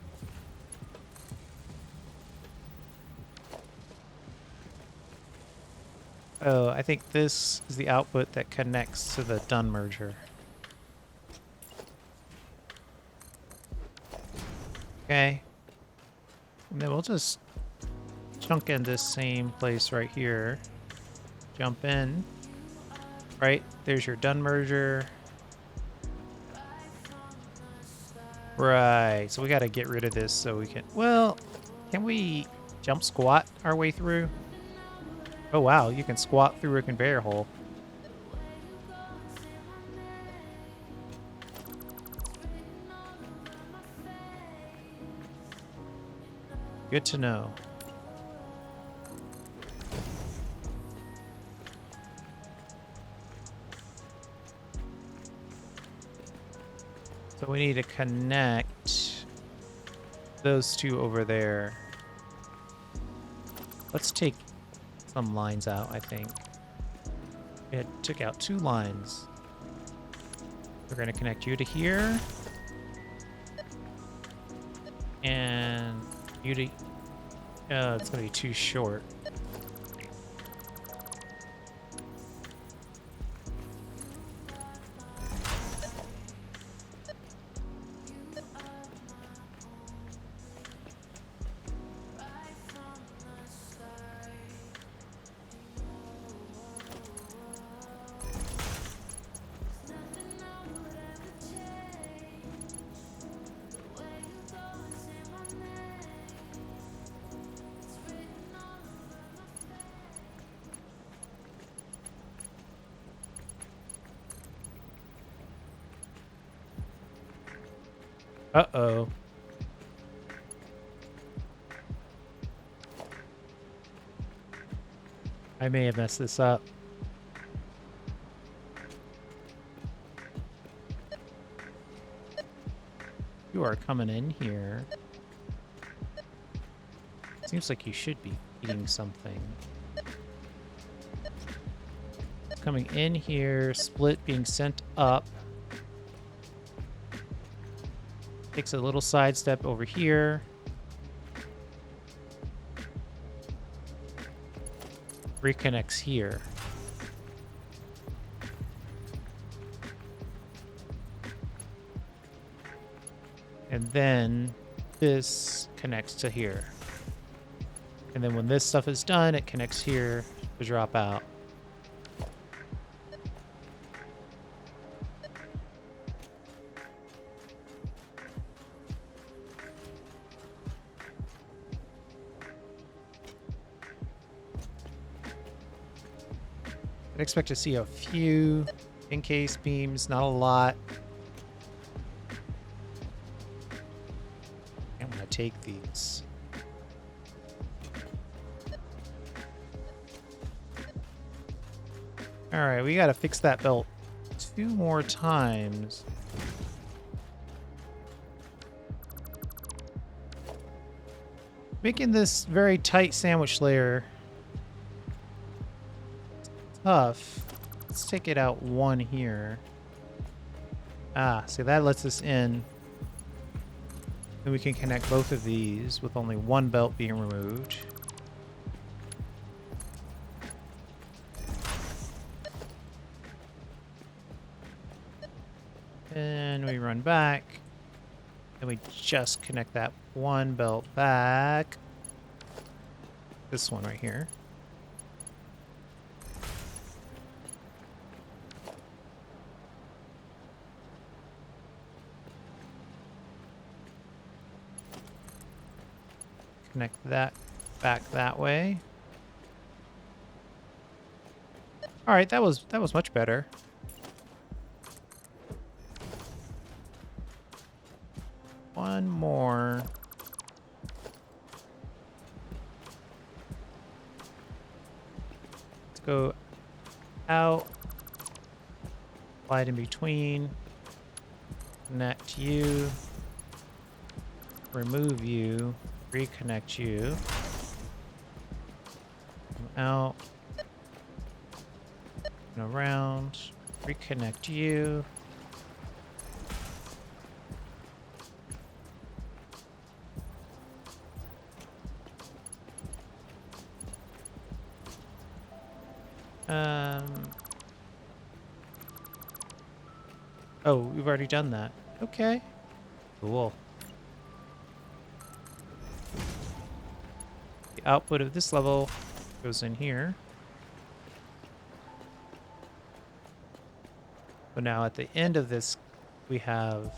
[SPEAKER 1] Oh, I think this is the output that connects to the done merger. Okay. And then we'll just chunk in this same place right here. Jump in. Right, there's your done merger. Right, so we got to get rid of this so we can... Well, can we jump squat our way through? Oh, wow, you can squat through a conveyor hole. Good to know. So we need to connect those two over there. Let's take some lines out, I think. It took out 2 lines. We're going to connect you to here. And you to... it's going to be too short. Uh-oh. I may have messed this up. You are coming in here. Seems like you should be eating something. Coming in here, split being sent up. Takes a little sidestep over here. Reconnects here. And then this connects to here. And then when this stuff is done, it connects here to drop out. I'd expect to see a few encased beams, not a lot. I'm going to take these. All right, we got to fix that belt 2 more times. Making this very tight sandwich layer tough. Let's take it out one here. Ah, see, that lets us in. Then we can connect both of these with only one belt being removed. And we run back. And we just connect that one belt back. This one right here. Connect that back that way. All right, that was much better. One more. Let's go out. Slide in between. Connect you. Remove you. Reconnect you. Come out. And around. Reconnect you. Oh, we've already done that. Okay. Cool. The output of this level goes in here. But now at the end of this, we have...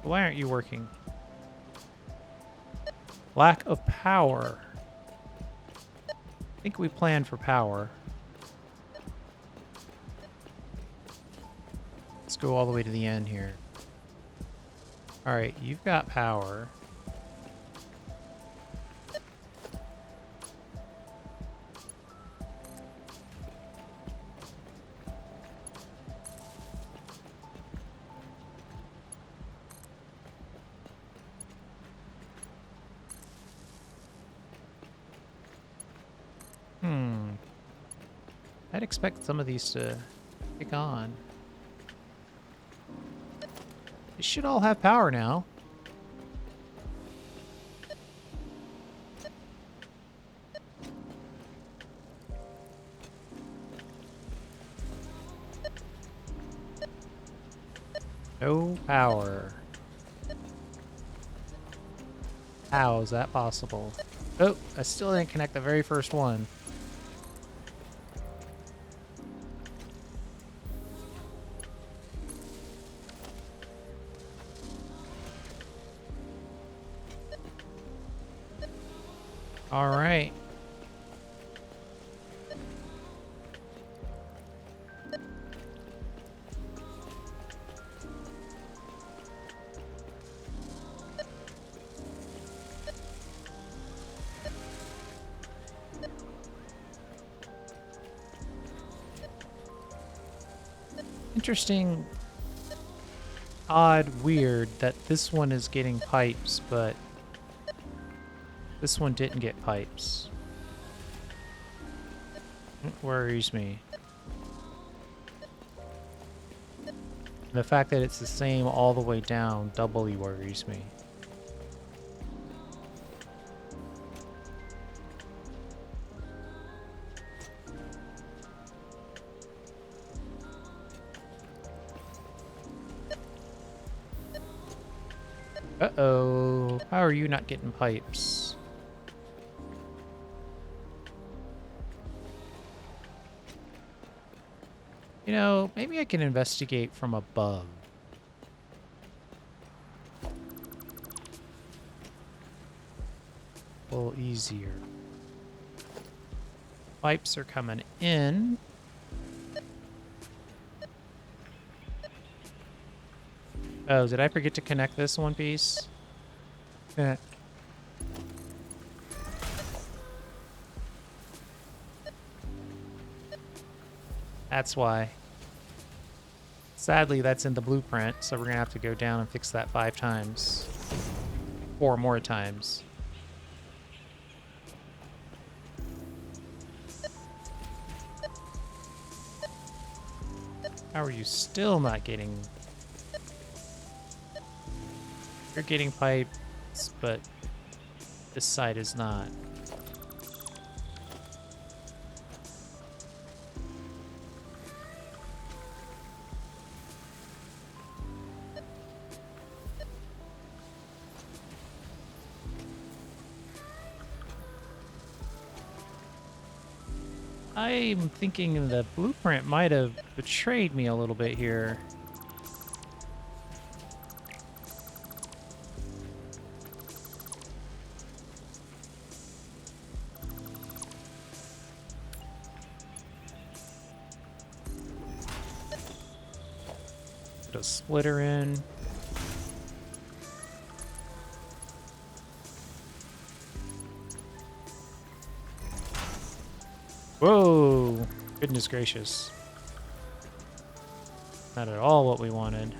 [SPEAKER 1] Why aren't you working? Lack of power. I think we planned for power. Let's go all the way to the end here. All right, you've got power. I'd expect some of these to kick on. They should all have power now. No power. How is that possible? Oh, I still didn't connect the very first one. All right. Interesting, odd, weird that this one is getting pipes, but this one didn't get pipes. It worries me. The fact that it's the same all the way down doubly worries me. Uh-oh. How are you not getting pipes? You know, maybe I can investigate from above. A little easier. Pipes are coming in. Oh, did I forget to connect this one piece? Yeah. That's why. Sadly, that's in the blueprint, so we're gonna have to go down and fix that 5 times. 4 more times. How are you still not getting... You're getting pipes, but this side is not. I'm thinking the blueprint might have betrayed me a little bit here. Put a splitter in. Whoa! Goodness gracious. Not at all what we wanted.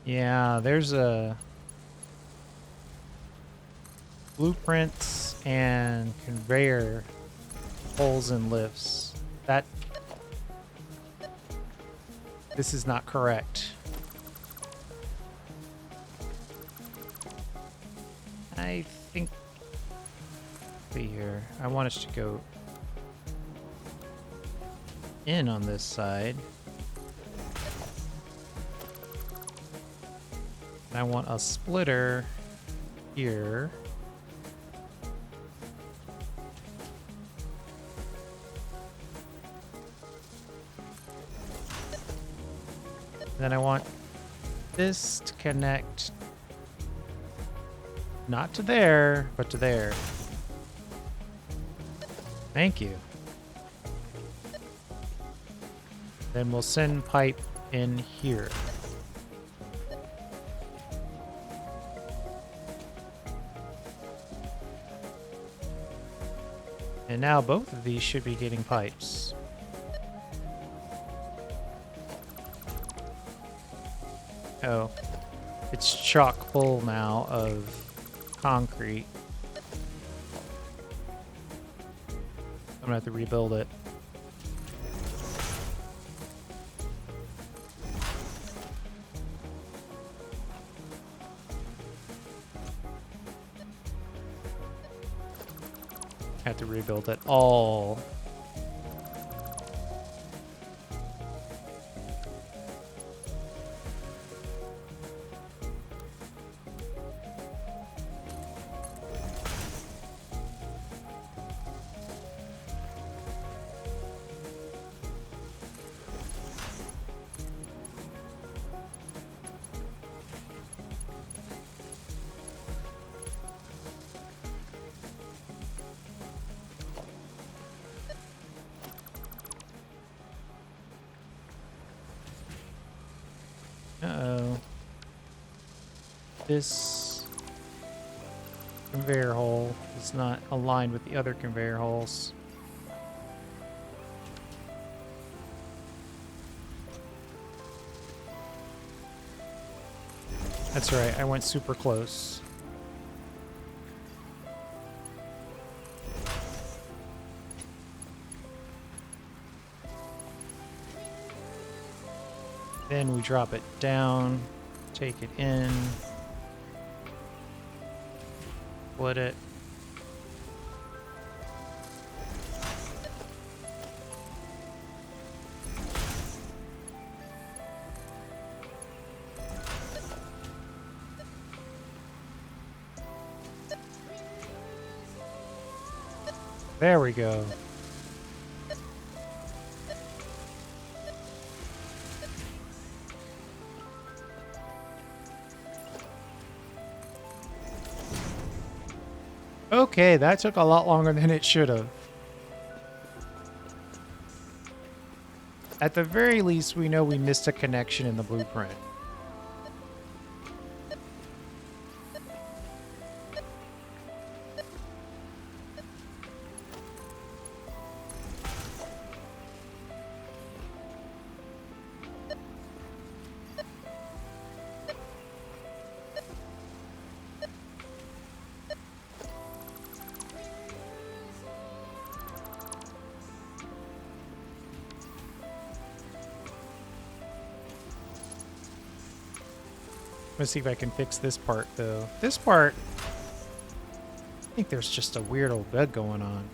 [SPEAKER 1] Yeah, there's a... blueprints and conveyor holes and lifts. That... This is not correct. I think... See here. I want us to go in on this side. And I want a splitter here. Then I want this to connect not to there, but to there. Thank you. Then we'll send pipe in here. And now both of these should be getting pipes. Oh, it's chock full now of concrete. I'm gonna have to rebuild it. Have to rebuild it all. Uh-oh. This conveyor hole is not aligned with the other conveyor holes. That's right, I went super close. Then we drop it down, take it in, split it. There we go. Okay, that took a lot longer than it should have. At the very least, we know we missed a connection in the blueprint. Let's see if I can fix this part, though. This part, I think there's just a weird old bug going on.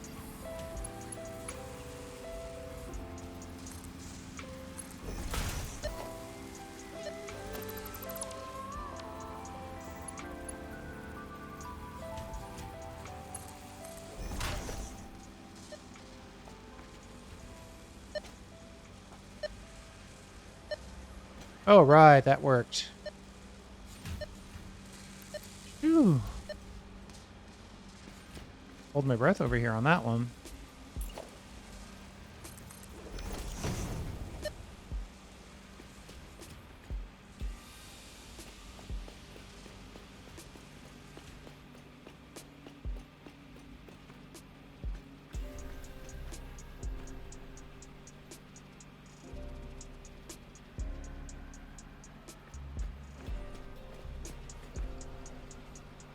[SPEAKER 1] Oh, right, that worked. Ooh. Hold my breath over here on that one.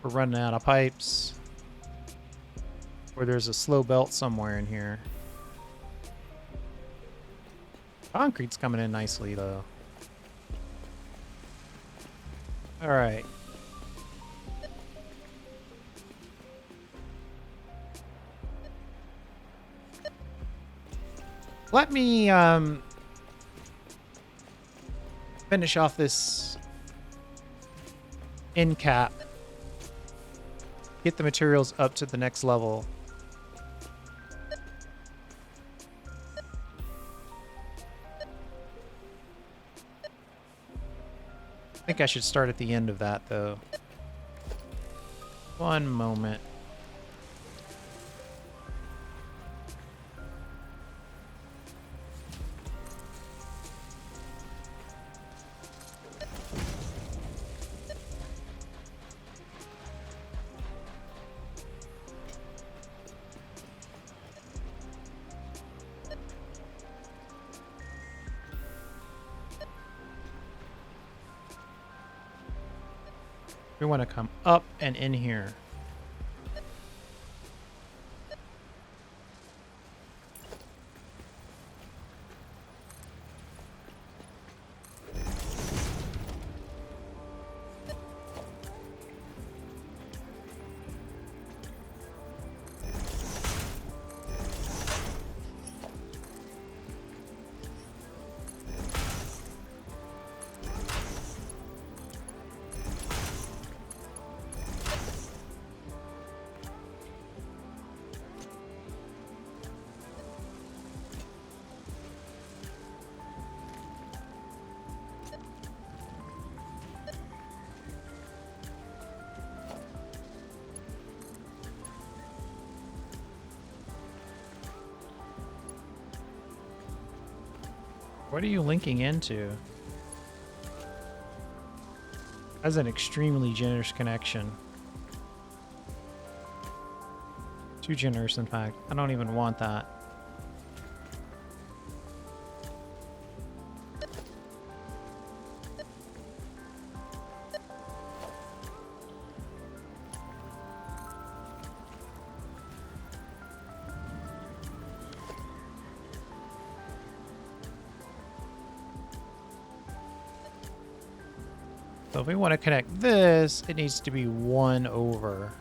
[SPEAKER 1] We're running out of pipes. Or there's a slow belt somewhere in here. Concrete's coming in nicely, though. All right. Let me finish off this end cap. Get the materials up to the next level. I think I should start at the end of that, though. One moment. We want to come up and in here. What are you linking into? That's an extremely generous connection. Too generous, in fact. I don't even want that. So if we want to connect this, it needs to be 1 over.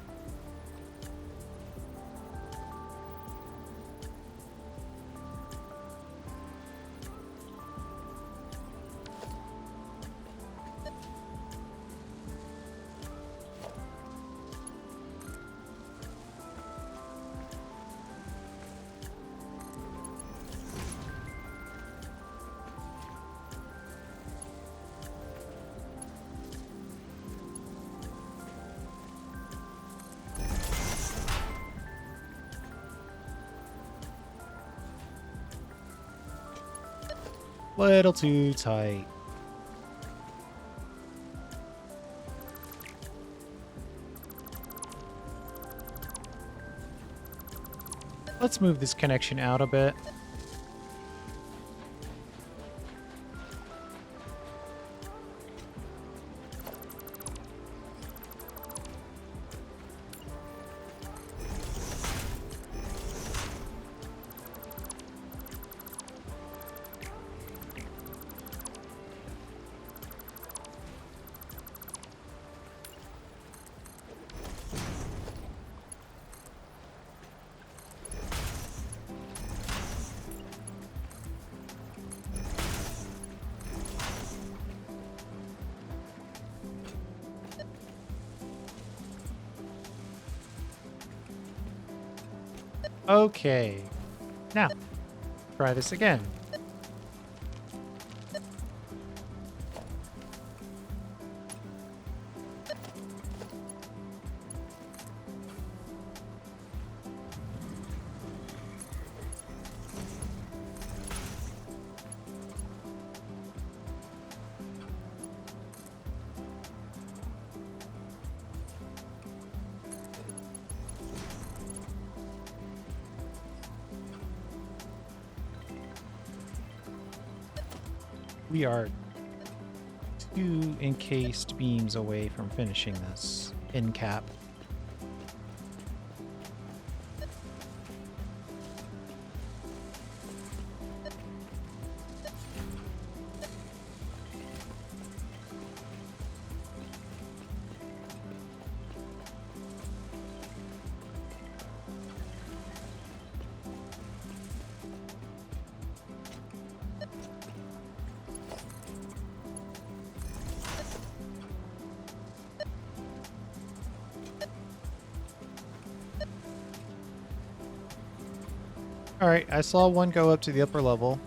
[SPEAKER 1] Little too tight. Let's move this connection out a bit. Okay. Now, try this again. We are 2 encased beams away from finishing this end cap. All right, I saw one go up to the upper level.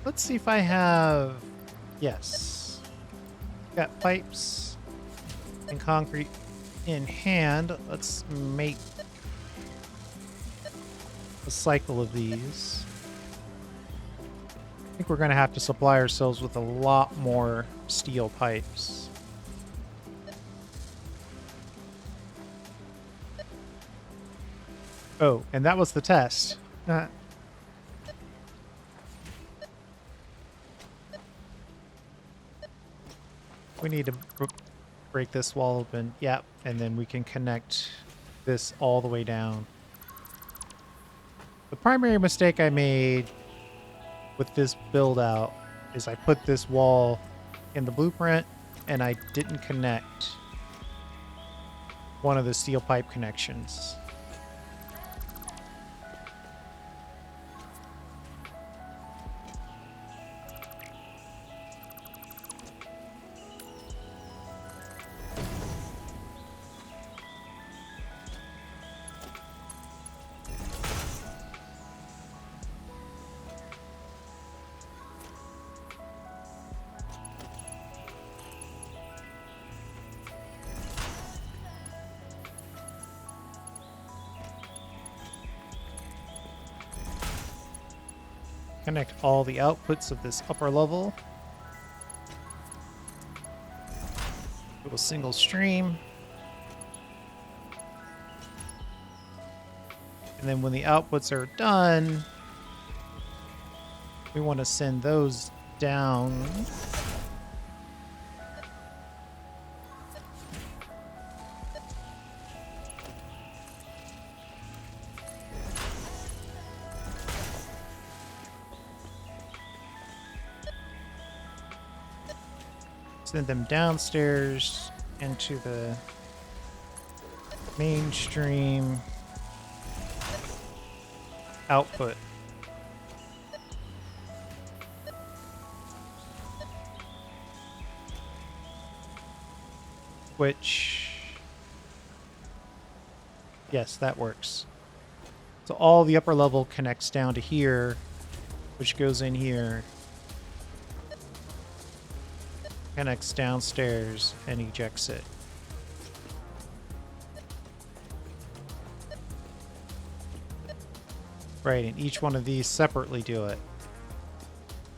[SPEAKER 1] Let's see if I have... Yes. Got pipes and concrete in hand. Let's make a cycle of these. I think we're going to have to supply ourselves with a lot more steel pipes. Oh, and that was the test. We need to break this wall open. Yep, and then we can connect this all the way down. The primary mistake I made with this build out is I put this wall in the blueprint and I didn't connect one of the steel pipe connections. Connect all the outputs of this upper level to a single stream. And then when the outputs are done, we want to send those down. Send them downstairs into the mainstream output. Which, yes, that works. So all the upper level connects down to here, which goes in here, connects downstairs, and ejects it. Right, and each one of these separately do it.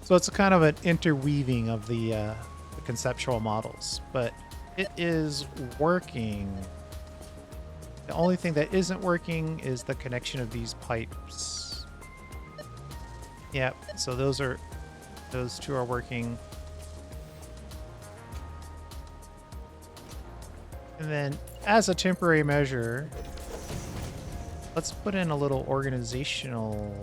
[SPEAKER 1] So it's a kind of an interweaving of the conceptual models, but it is working. The only thing that isn't working is the connection of these pipes. Yep, so those two are working. And then as a temporary measure, let's put in a little organizational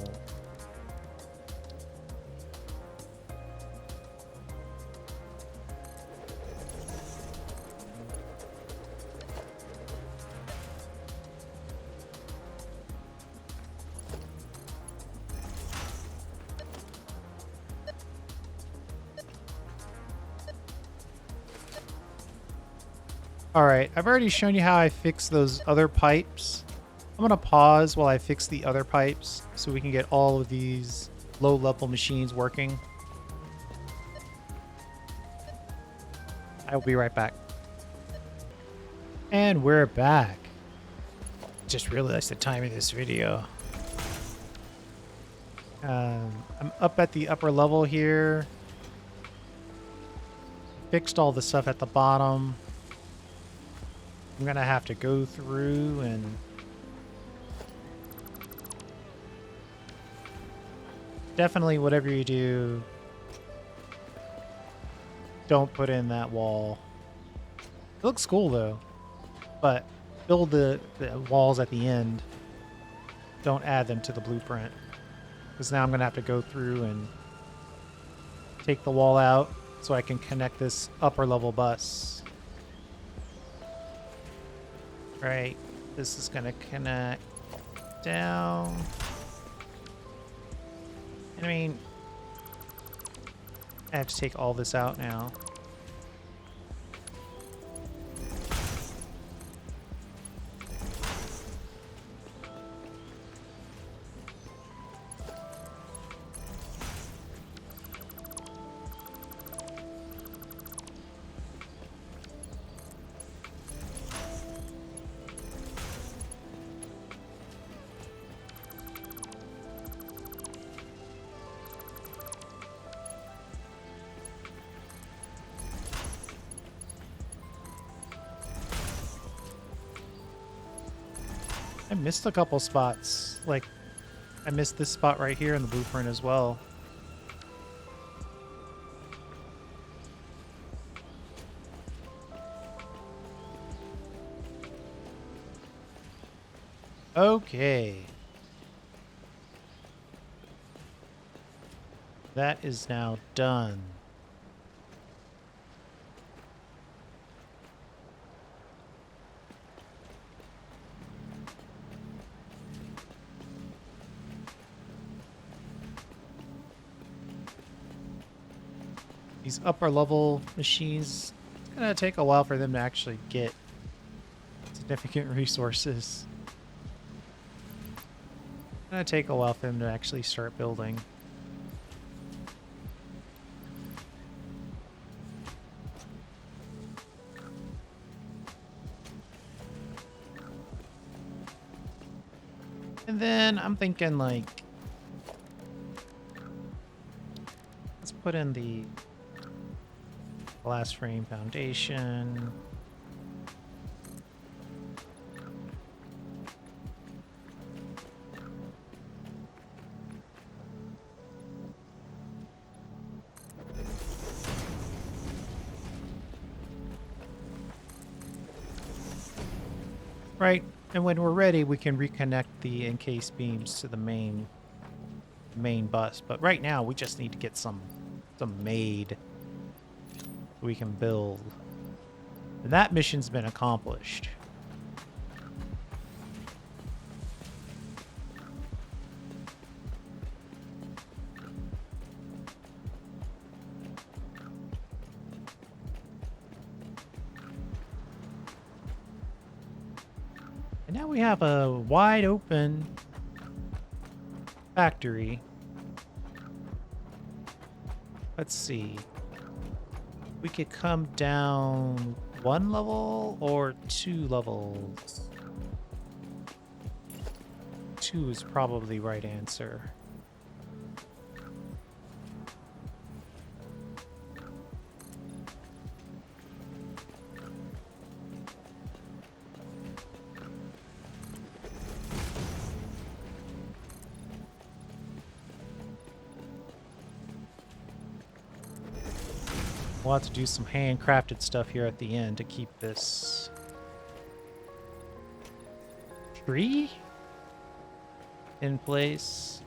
[SPEAKER 1] All right, I've already shown you how I fix those other pipes. I'm gonna pause while I fix the other pipes so we can get all of these low-level machines working. I will be right back. And we're back. Just realized the time of this video. I'm up at the upper level here. Fixed all the stuff at the bottom. I'm gonna have to go through and definitely whatever you do, don't put in that wall. It looks cool though, but build the walls at the end. Don't add them to the blueprint. Because now I'm gonna have to go through and take the wall out so I can connect this upper level bus. Right, this is gonna connect down. I mean, I have to take all this out now. I missed a couple spots. Like, I missed this spot right here in the blueprint as well. Okay. That is now done. These upper level machines, it's gonna take a while for them to actually get significant resources. It's gonna take a while for them to actually start building. And then I'm thinking like, let's put in the glass frame foundation. Right, and when we're ready, we can reconnect the encased beams to the main bus. But right now, we just need to get some made so we can build. And that mission's been accomplished. And now we have a wide open factory. Let's see. We could come down 1 level or 2 levels. 2 is probably the right answer. We'll have to do some handcrafted stuff here at the end to keep this tree in place.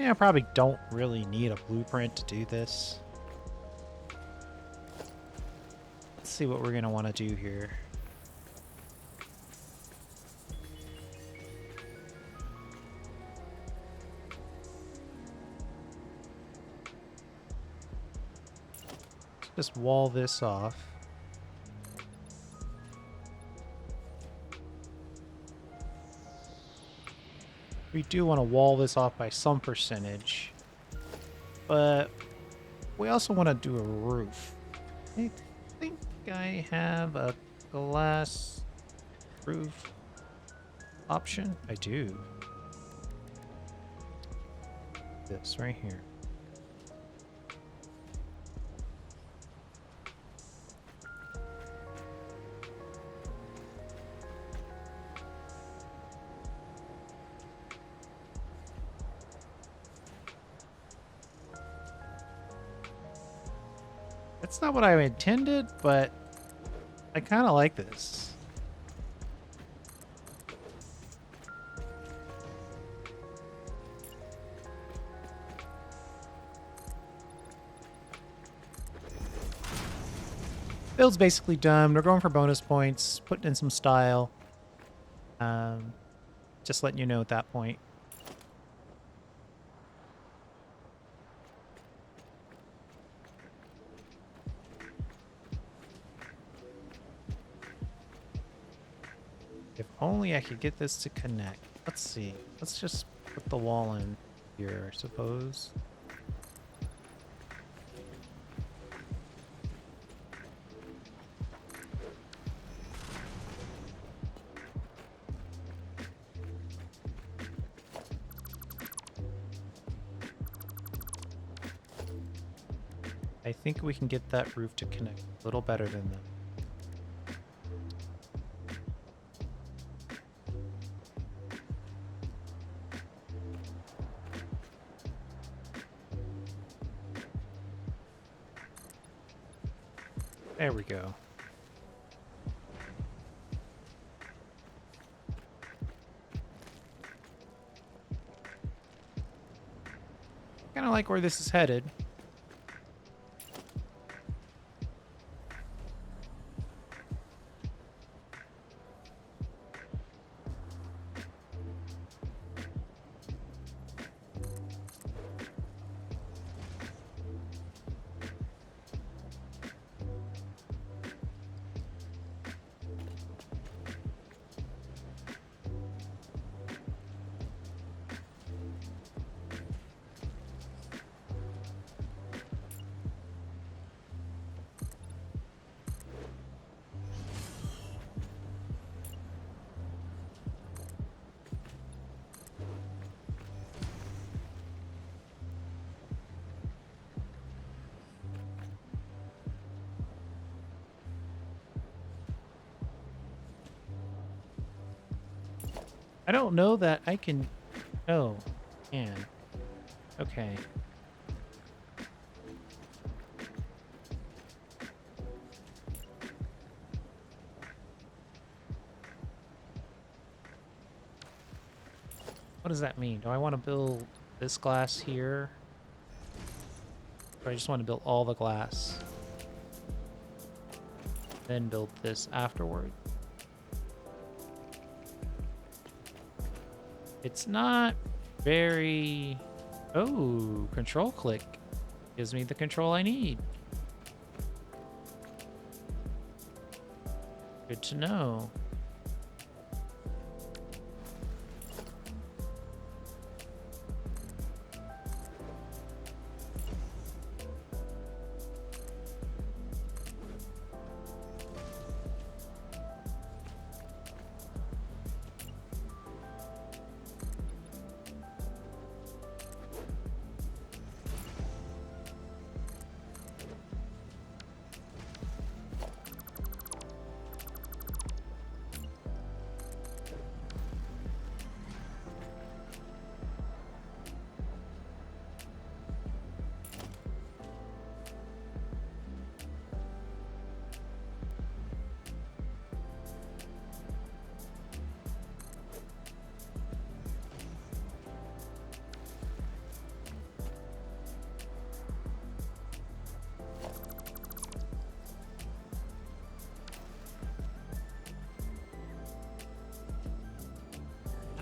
[SPEAKER 1] Yeah, I probably don't really need a blueprint to do this. Let's see what we're going to want to do here. Just wall this off. We do want to wall this off by some percentage, but we also want to do a roof. I think I have a glass roof option. I do. This right here. That's not what I intended, but I kind of like this. Build's basically done. We're going for bonus points, putting in some style. Just letting you know at that point. If only I could get this to connect. Let's see. Let's just put the wall in here, I suppose. I think we can get that roof to connect a little better than that. There we go. Kind of like where this is headed. I don't know that I can... Oh, can. Okay. What does that mean? Do I want to build this glass here? Or I just want to build all the glass? Then build this afterward? It's not very... Oh, control click gives me the control I need. Good to know.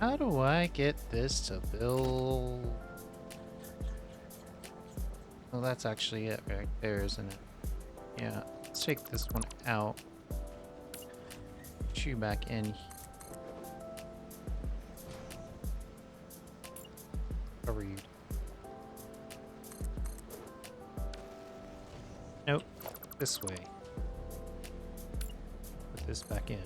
[SPEAKER 1] How do I get this to build? Well, that's actually it right there, isn't it? Yeah, let's take this one out. Put you back in. Cover you. Nope, this way. Put this back in.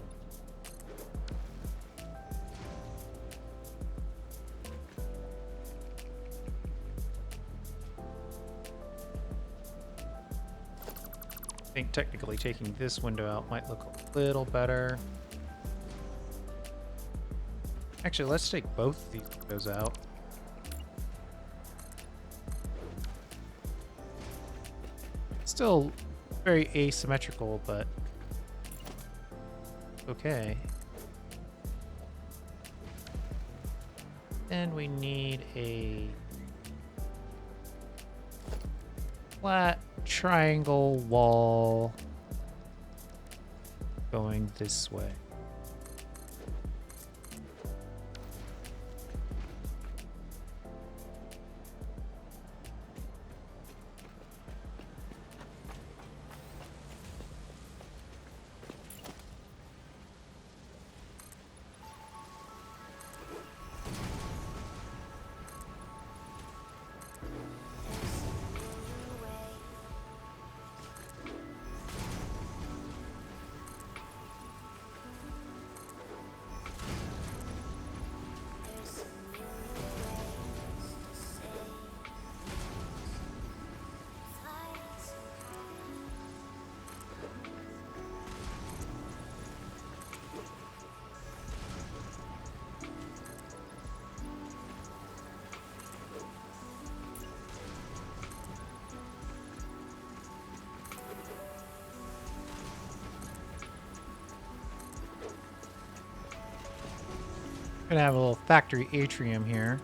[SPEAKER 1] I think technically taking this window out might look a little better. Actually, let's take both these windows out. Still very asymmetrical, but okay. And we need a flat triangle wall going this way. Gonna have a little factory atrium here.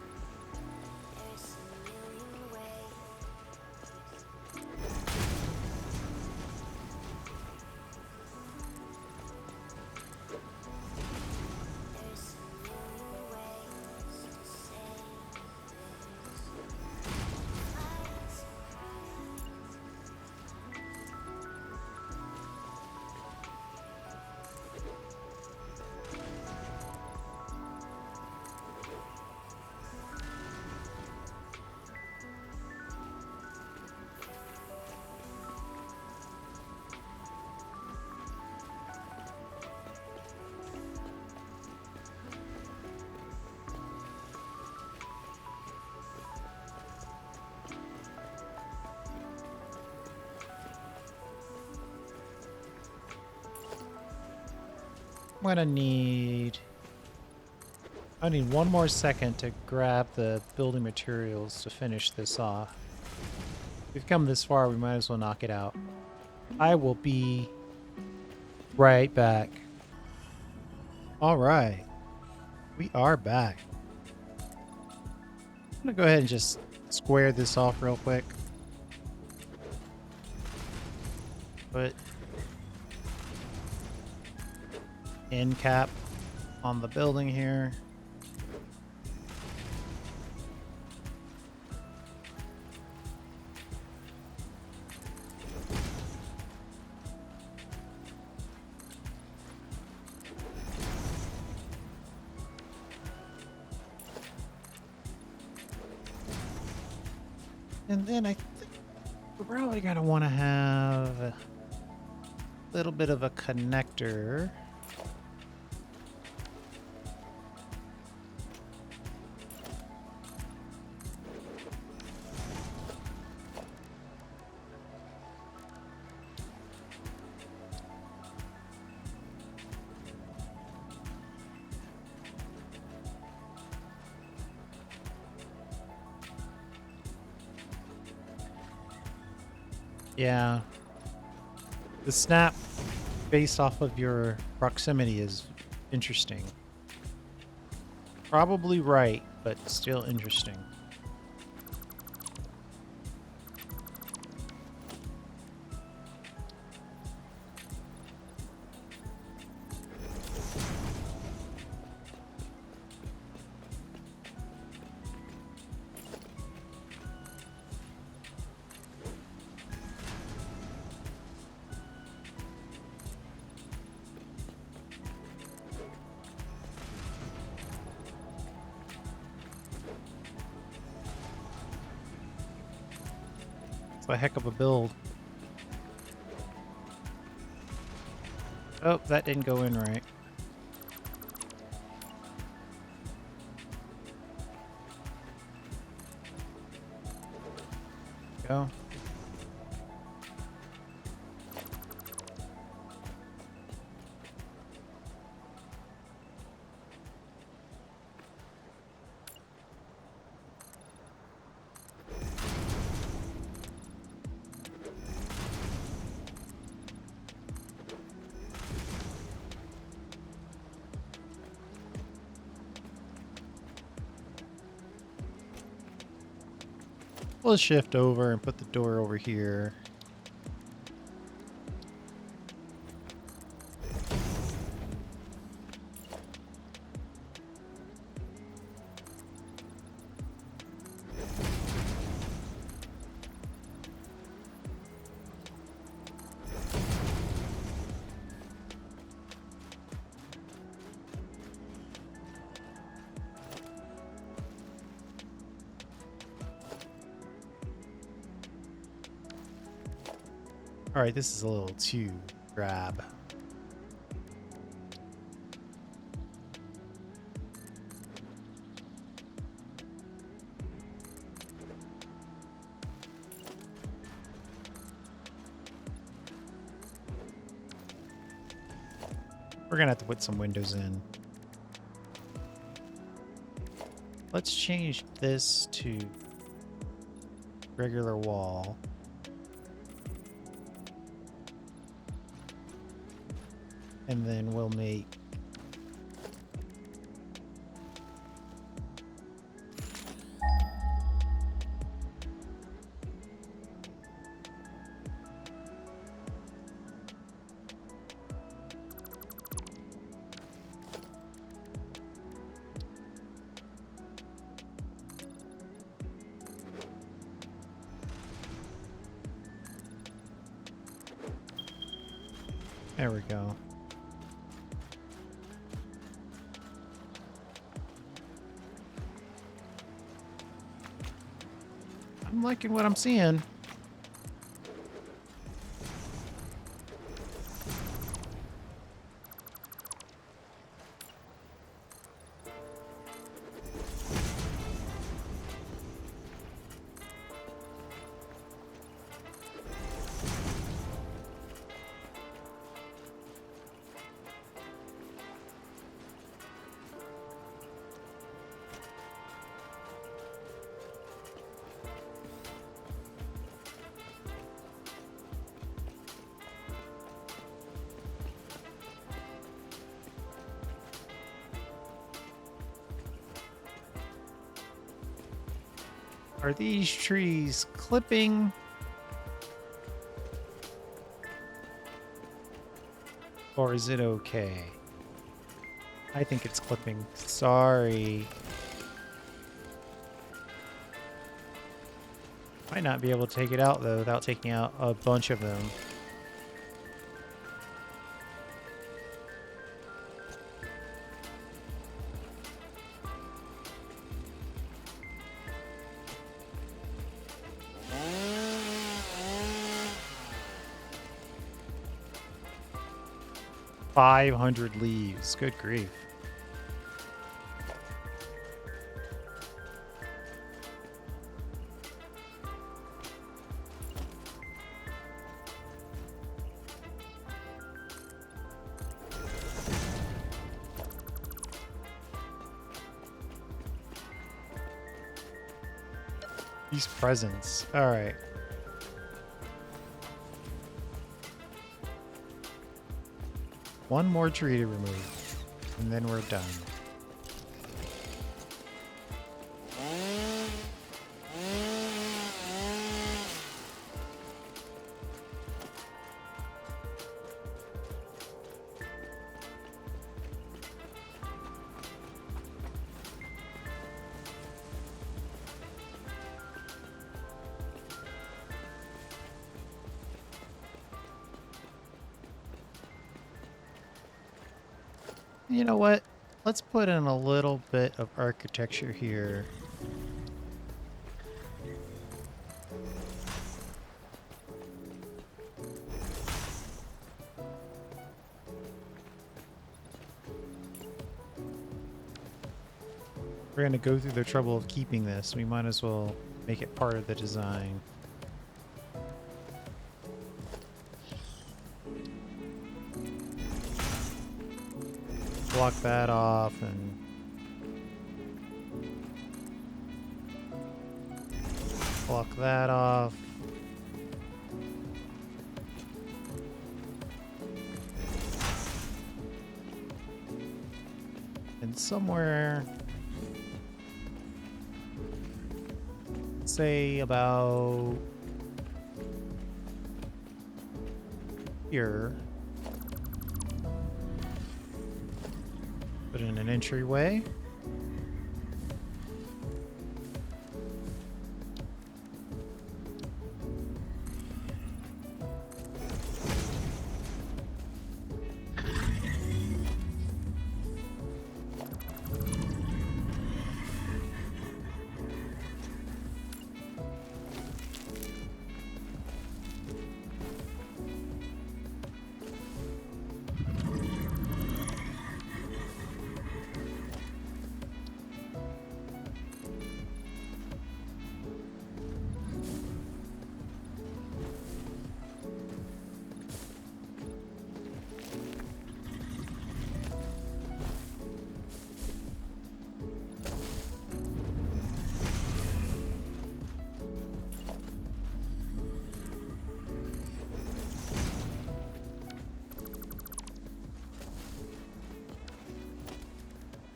[SPEAKER 1] I'm gonna need... I need one more second to grab the building materials to finish this off. We've come this far, we might as well knock it out. I will be right back. Alright. We are back. I'm gonna go ahead and just square this off real quick. Put end cap on the building here. And then I think we're probably going to want to have a little bit of a connector. Yeah. The snap based off of your proximity is interesting. Probably right, but still interesting. a heck of a build. Oh, that didn't go in right. Go. We'll shift over and put the door over here. All right, this is a little too drab. We're gonna have to put some windows in. Let's change this to regular wall. And then we'll make there we go. I'm liking what I'm seeing. Are these trees clipping? Or is it okay? I think it's clipping. Sorry. Might not be able to take it out though without taking out a bunch of them. $500 leaves. Good grief. These presents. All right. One more tree to remove, and then we're done. You know what? Let's put in a little bit of architecture here. we're going to go through the trouble of keeping this. We might as well make it part of the design. Block that off and block that off. And somewhere, say about here, put in an entryway.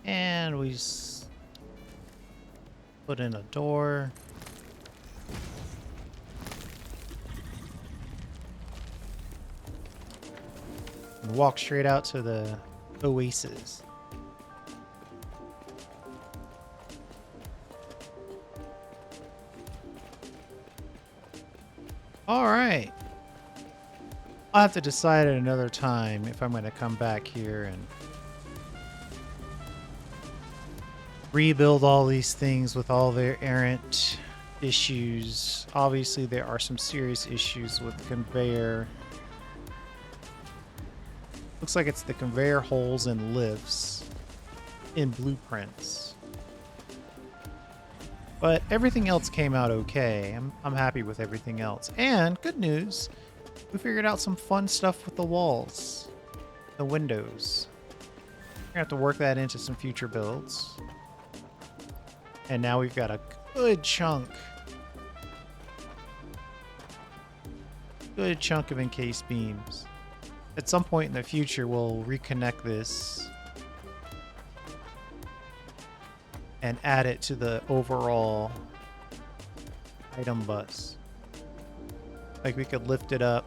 [SPEAKER 1] And we put in a door. And walk straight out to the oasis. All right. I'll have to decide at another time if I'm going to come back here and rebuild all these things with all their errant issues. Obviously, there are some serious issues with the conveyor. Looks like it's the conveyor holes and lifts in blueprints. But everything else came out okay. I'm happy with everything else. And good news, we figured out some fun stuff with the walls, the windows. We're gonna have to work that into some future builds. And now we've got a good chunk of encased beams. At some point in the future, we'll reconnect this and add it to the overall item bus. Like we could lift it up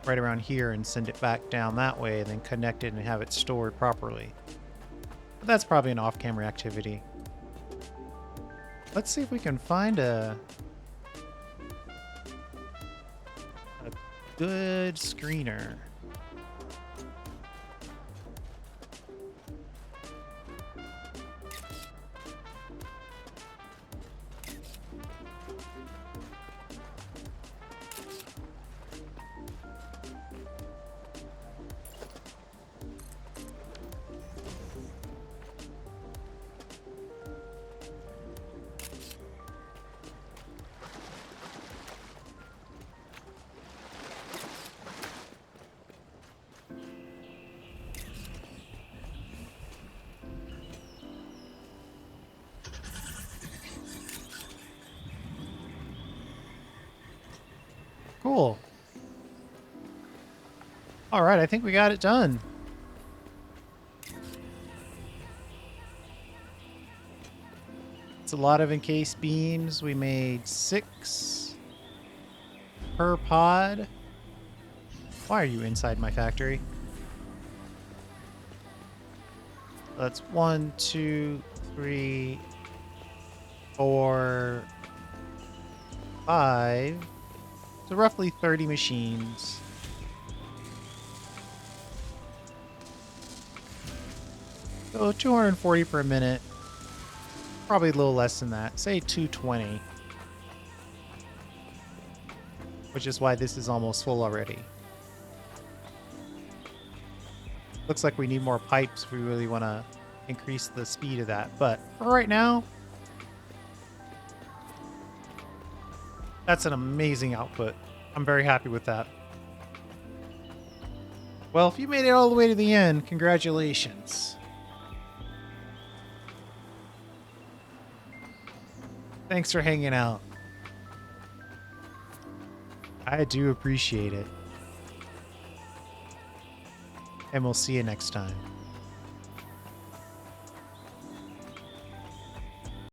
[SPEAKER 1] right around here and send it back down that way, and then connect it and have it stored properly. But that's probably an off-camera activity. Let's see if we can find a good screener. Cool. All right, I think we got it done. It's a lot of encased beams. We made 6 per pod. Why are you inside my factory? That's 1, 2, 3, 4, 5. So roughly 30 machines. So 240 per minute. Probably a little less than that. Say 220. Which is why this is almost full already. Looks like we need more pipes if we really want to increase the speed of that. But for right now, that's an amazing output. I'm very happy with that. Well, if you made it all the way to the end, congratulations. Thanks for hanging out. I do appreciate it. And we'll see you next time.